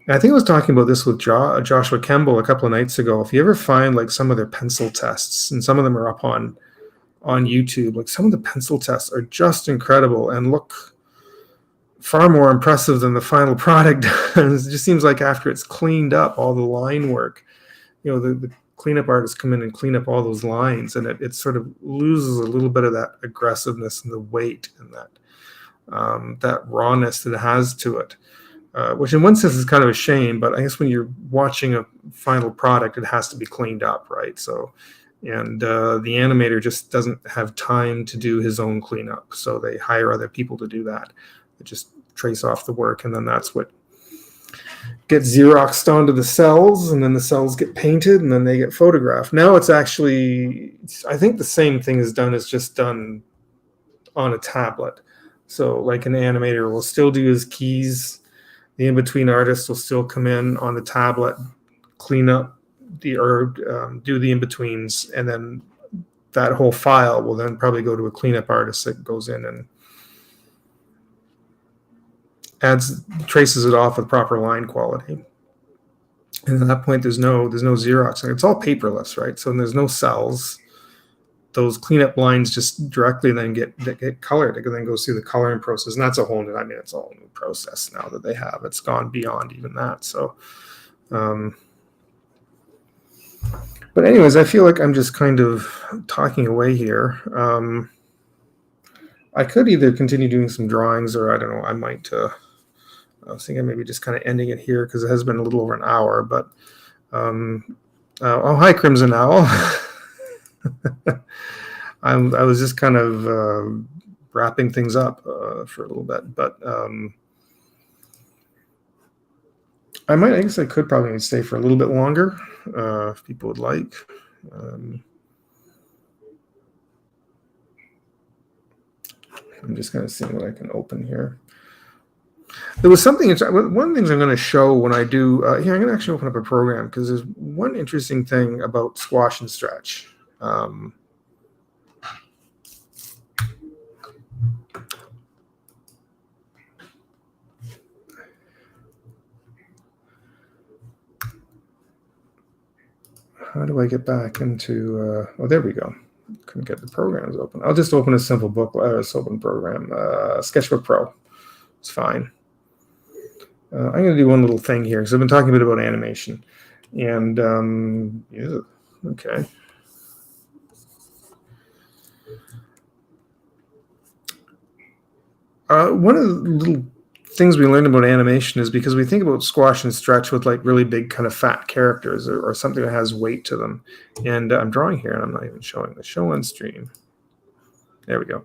And I think I was talking about this with Joshua Kemble a couple of nights ago. If you ever find like some of their pencil tests, and some of them are up on YouTube, like some of the pencil tests are just incredible and look far more impressive than the final product. It just seems like after it's cleaned up, all the line work, the cleanup artists come in and clean up all those lines, and it sort of loses a little bit of that aggressiveness and the weight and that rawness that it has to it. Which in one sense is kind of a shame, but I guess when you're watching a final product, it has to be cleaned up, right? So, and the animator just doesn't have time to do his own cleanup, so they hire other people to do that. They just trace off the work, and then that's what gets Xeroxed onto the cells, and then the cells get painted, and then they get photographed. Now it's actually, I think the same thing is done, is just done on a tablet. So like an animator will still do his keys, the in-between artist will still come in on the tablet, clean up do the in-betweens, and then that whole file will then probably go to a cleanup artist that goes in and traces it off with proper line quality. And at that point, there's no Xerox. It's all paperless, right? So there's no cells. Those cleanup lines just directly then get colored. It then goes through the coloring process, and that's a whole new. I mean, it's a whole new process now that they have. It's gone beyond even that. So, but anyways, I feel like I'm just kind of talking away here. I could either continue doing some drawings, or I don't know. I might. I was thinking maybe just kind of ending it here because it has been a little over an hour. But oh, hi, Crimson Owl. I was just kind of wrapping things up for a little bit, but I guess I could probably stay for a little bit longer if people would like. I'm just kind of seeing what I can open here. There was something. One of the things I'm going to show when I do here, I'm going to actually open up a program because there's one interesting thing about Squash and Stretch. How do I get back into? Oh, there we go. Couldn't get the programs open. I'll just open a simple book. Open program. Sketchbook Pro. It's fine. I'm going to do one little thing here because I've been talking a bit about animation, and yeah, okay. One of the little things we learned about animation is because we think about Squash and Stretch with like really big kind of fat characters or something that has weight to them. And I'm drawing here and I'm not even showing the show on stream. There we go.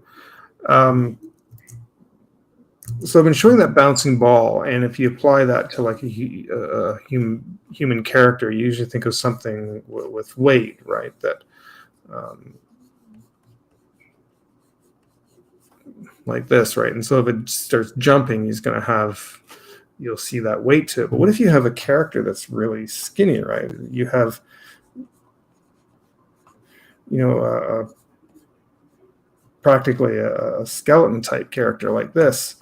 So I've been showing that bouncing ball, and if you apply that to like a human character, you usually think of something with weight, right? That like this, right? And so if it starts jumping, he's going to have, you'll see that weight to it. But what if you have a character that's really skinny, right? You have, practically a skeleton type character like this.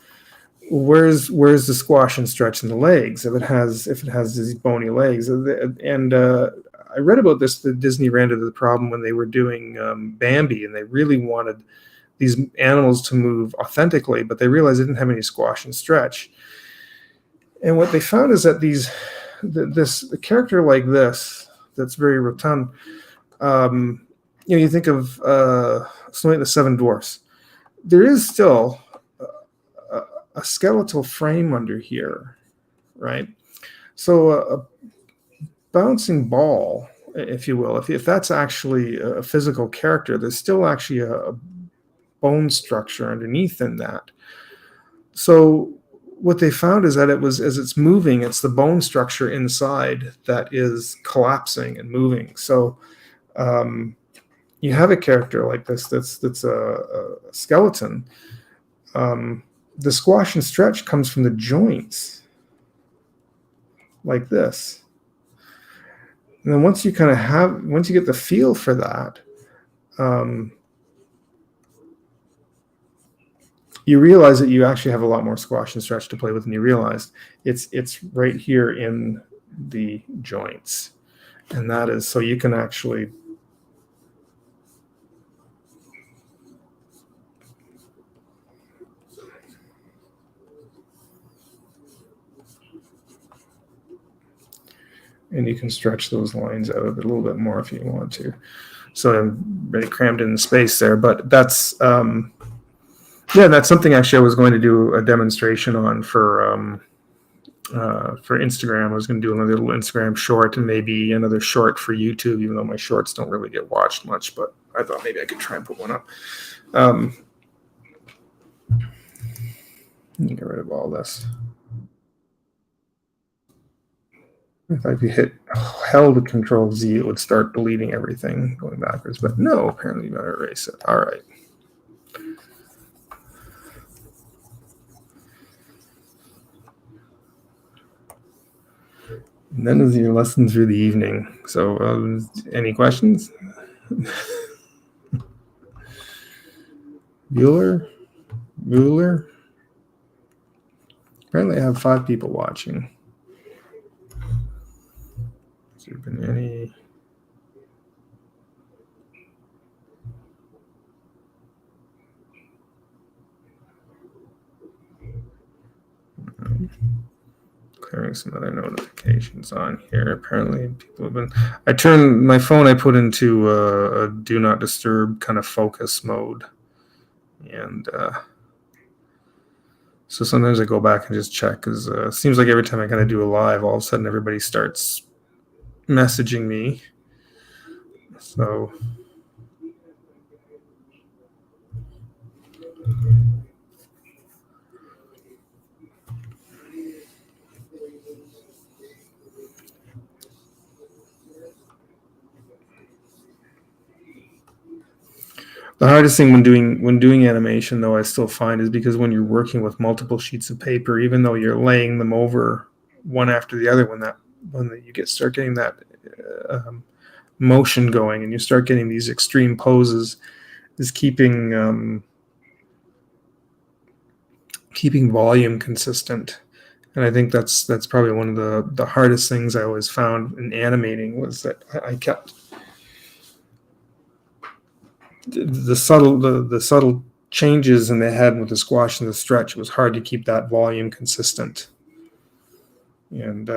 Where's the Squash and Stretch in the legs if it has these bony legs? And I read about this. The Disney ran into the problem when they were doing Bambi, and they really wanted these animals to move authentically, but they realized they didn't have any Squash and Stretch. And what they found is that the character like this, that's very rotund. You think of Snow White and the Seven Dwarfs. There is still a skeletal frame under here, right? So a bouncing ball, if you will, if that's actually a physical character, there's still actually a bone structure underneath in that. So what they found is that it was, as it's moving, it's the bone structure inside that is collapsing and moving. So you have a character like this that's a skeleton. The Squash and Stretch comes from the joints, like this. And then once you get the feel for that, you realize that you actually have a lot more squash and stretch to play with than you realized. It's right here in the joints, and that is so you can actually stretch those lines out a little bit more if you want to. So I'm really crammed in the space there, but that's that's something actually I was going to do a demonstration on for Instagram. I was going to do another little Instagram short and maybe another short for YouTube, even though my shorts don't really get watched much, but I thought maybe I could try and put one up. Let me get rid of all this. If I held Control Z, it would start deleting everything going backwards. But no, apparently you gotta erase it. All right. And then is your lesson through the evening. So, any questions? Bueller? Apparently, I have 5 people watching. Has there been any? Clearing some other notifications on here. Apparently, people have been. I turned my phone. I put into a do not disturb kind of focus mode, and so sometimes I go back and just check because it seems like every time I kind of do a live, all of a sudden everybody starts messaging me. So. The hardest thing when doing animation, though, I still find is because when you're working with multiple sheets of paper, even though you're laying them over one after the other, when you start getting that motion going, and you start getting these extreme poses, is keeping volume consistent. And I think that's probably one of the hardest things I always found in animating was that I kept the subtle changes in the head with the squash and the stretch. It was hard to keep that volume consistent. And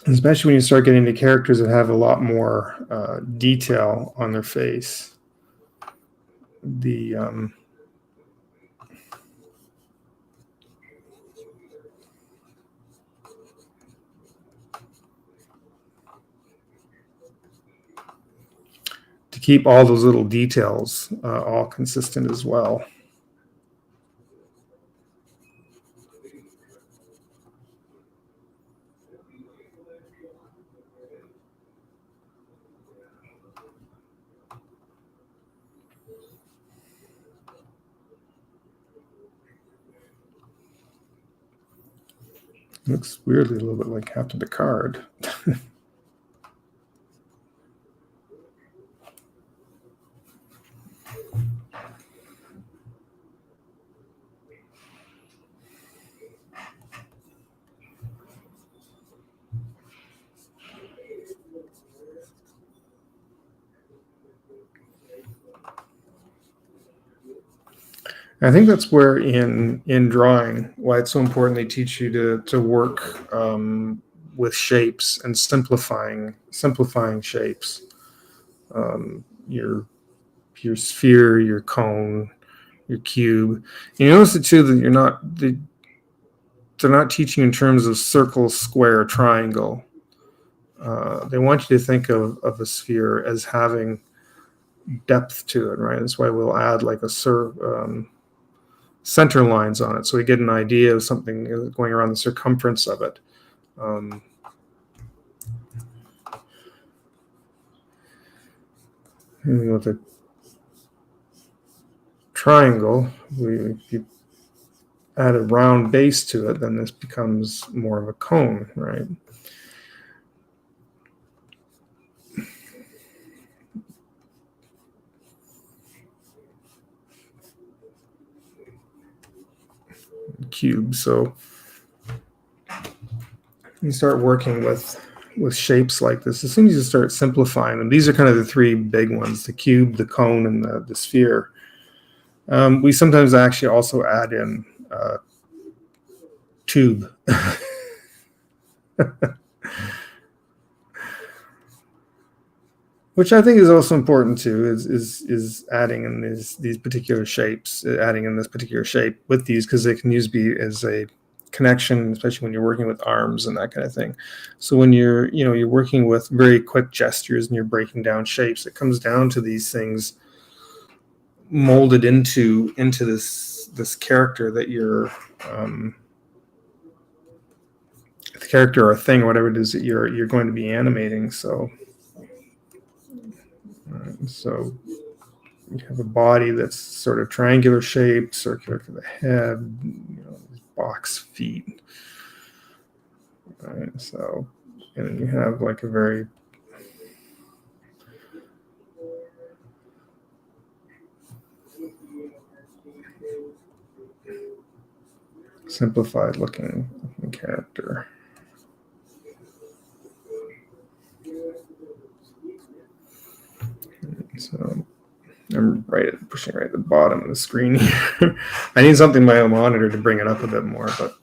especially when you start getting to characters that have a lot more detail on their face. To keep all those little details all consistent as well. Looks weirdly a little bit like Captain Picard. I think that's where in drawing, why it's so important they teach you to work with shapes and simplifying shapes. Your sphere, your cone, your cube. You notice it too that they're not teaching in terms of circle, square, triangle. they want you to think of a sphere as having depth to it, right? That's why we'll add like a center lines on it, so we get an idea of something going around the circumference of it. With a triangle, if you add a round base to it, then this becomes more of a cone, right? Cube. So you start working with shapes like this. As soon as you start simplifying them, these are kind of the three big ones: the cube, the cone, and the sphere. We sometimes actually also add in tube. Which I think is also important too, is adding in these particular shapes, adding in this particular shape with these, because they can use be as a connection, especially when you're working with arms and that kind of thing. So when you're working with very quick gestures and you're breaking down shapes, it comes down to these things molded into this character that you're the character or thing or whatever it is that you're going to be animating. So you have a body that's sort of triangular shaped, circular for the head, box feet. Right, so, and then you have like a very simplified looking character. So I'm pushing right at the bottom of the screen here. I need something by a monitor to bring it up a bit more, but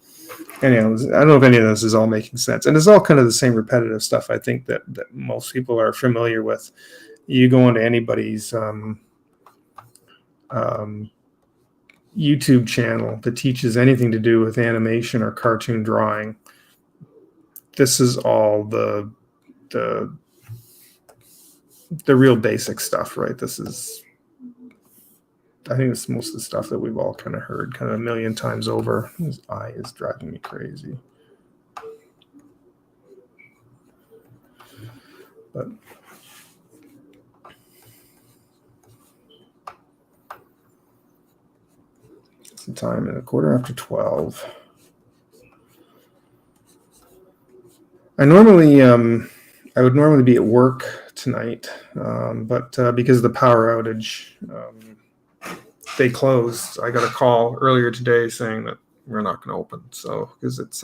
anyhow, I don't know if any of this is all making sense. And it's all kind of the same repetitive stuff, I think, that most people are familiar with. You go into anybody's YouTube channel that teaches anything to do with animation or cartoon drawing. This is all the real basic stuff, right? I think it's most of the stuff that we've all kind of heard kind of a million times over. His eye is driving me crazy. But it's the time at 12:15. I would normally be at work tonight, but because of the power outage, they closed. I got a call earlier today saying that we're not going to open. So because it's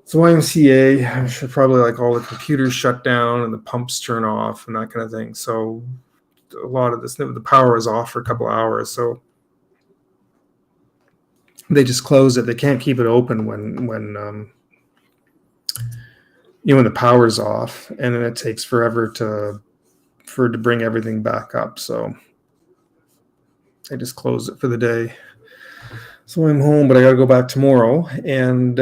YMCA, I should probably like all the computers shut down and the pumps turn off and that kind of thing. So a lot of this, the power is off for a couple of hours. So they just closed it. They can't keep it open when the power's off, and then it takes forever to bring everything back up. So I just closed it for the day. So I'm home, but I got to go back tomorrow. And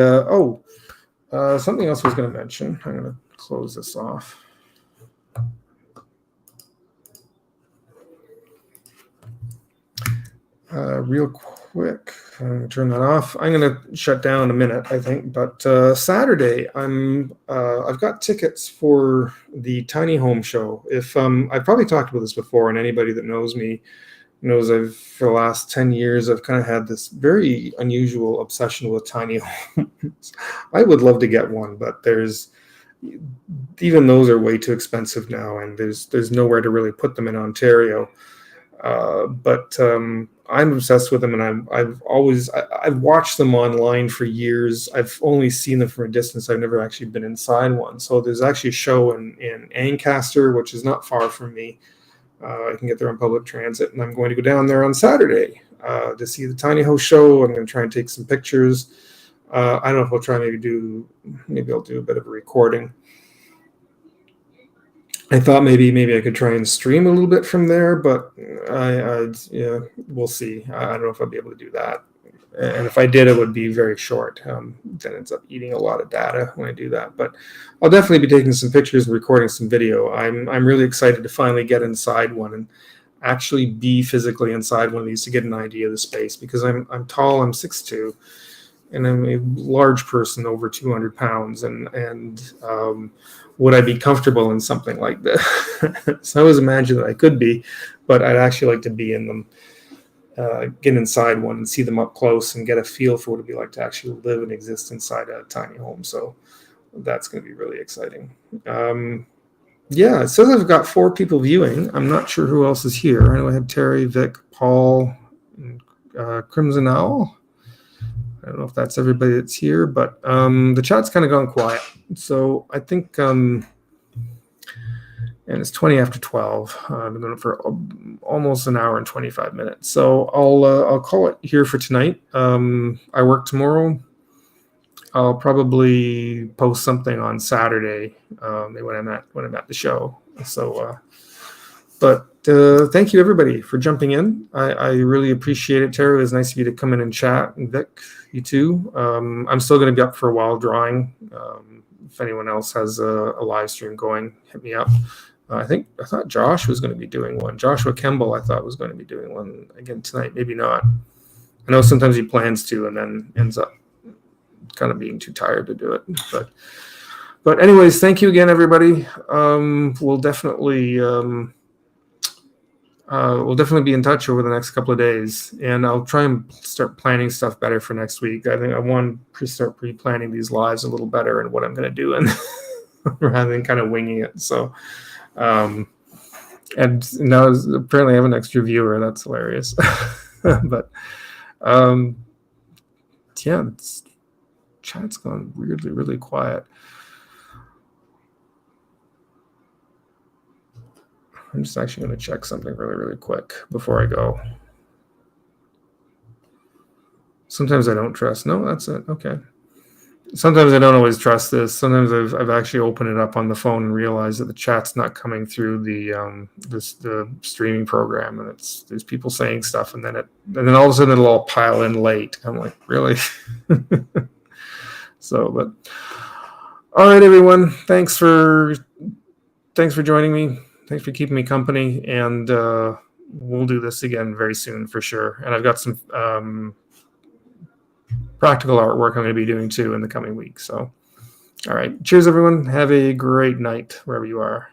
something else I was going to mention. I'm going to close this off. Real quick, I'm going to turn that off. I'm going to shut down in a minute, I think. But Saturday, I've got tickets for the Tiny Home Show. If I've probably talked about this before, and anybody that knows me knows for the last 10 years, I've kind of had this very unusual obsession with tiny homes. I would love to get one, but even those are way too expensive now, and there's nowhere to really put them in Ontario. But I'm obsessed with them, and I've watched them online for years. I've only seen them from a distance. I've never actually been inside one. So there's actually a show in Ancaster, which is not far from me. I can get there on public transit, and I'm going to go down there on Saturday to see the Tiny House Show. I'm going to try and take some pictures. I don't know if I'll try maybe I'll do a bit of a recording. I thought maybe I could try and stream a little bit from there, but we'll see. I don't know if I'll be able to do that. And if I did, it would be very short. Then ends up eating a lot of data when I do that. But I'll definitely be taking some pictures and recording some video. I'm really excited to finally get inside one and actually be physically inside one of these to get an idea of the space, because I'm tall, I'm 6'2", and I'm a large person, over 200 pounds, and would I be comfortable in something like this? So I always imagine that I could be, but I'd actually like to be in them, get inside one and see them up close and get a feel for what it'd be like to actually live and exist inside a tiny home. So that's going to be really exciting. Yeah, it says I've got 4 people viewing. I'm not sure who else is here. I know I have Terry, Vic, Paul, and Crimson Owl. I don't know if that's everybody that's here, but the chat's kind of gone quiet. So I think, and it's 20 after 12. I've been doing it for almost an hour and 25 minutes. So I'll call it here for tonight. I work tomorrow. I'll probably post something on Saturday when I'm at the show. So, but thank you everybody for jumping in. I really appreciate it. Terry, it was nice of you to come in and chat, and Vic, you too. I'm still going to be up for a while drawing. If anyone else has a live stream going, hit me up. I thought Josh was going to be doing one. Joshua Kemble, I thought was going to be doing one again tonight. Maybe not. I know sometimes he plans to and then ends up kind of being too tired to do it. But anyways, thank you again, everybody. We'll definitely be in touch over the next couple of days, and I'll try and start planning stuff better for next week. I think I want to start pre-planning these lives a little better and what I'm going to do, and rather than kind of winging it. So, and now apparently I have an extra viewer. That's hilarious. But yeah, chat's gone weirdly really quiet. I'm just actually going to check something really, really quick before I go. Sometimes I don't trust. No, that's it. Okay. Sometimes I don't always trust this. Sometimes I've actually opened it up on the phone and realized that the chat's not coming through the streaming program, and there's people saying stuff, and then all of a sudden it'll all pile in late. I'm like, really? So, but all right, everyone. Thanks for joining me. Thanks for keeping me company, and we'll do this again very soon for sure. And I've got some practical artwork I'm going to be doing too in the coming week. So, all right. Cheers, everyone. Have a great night wherever you are.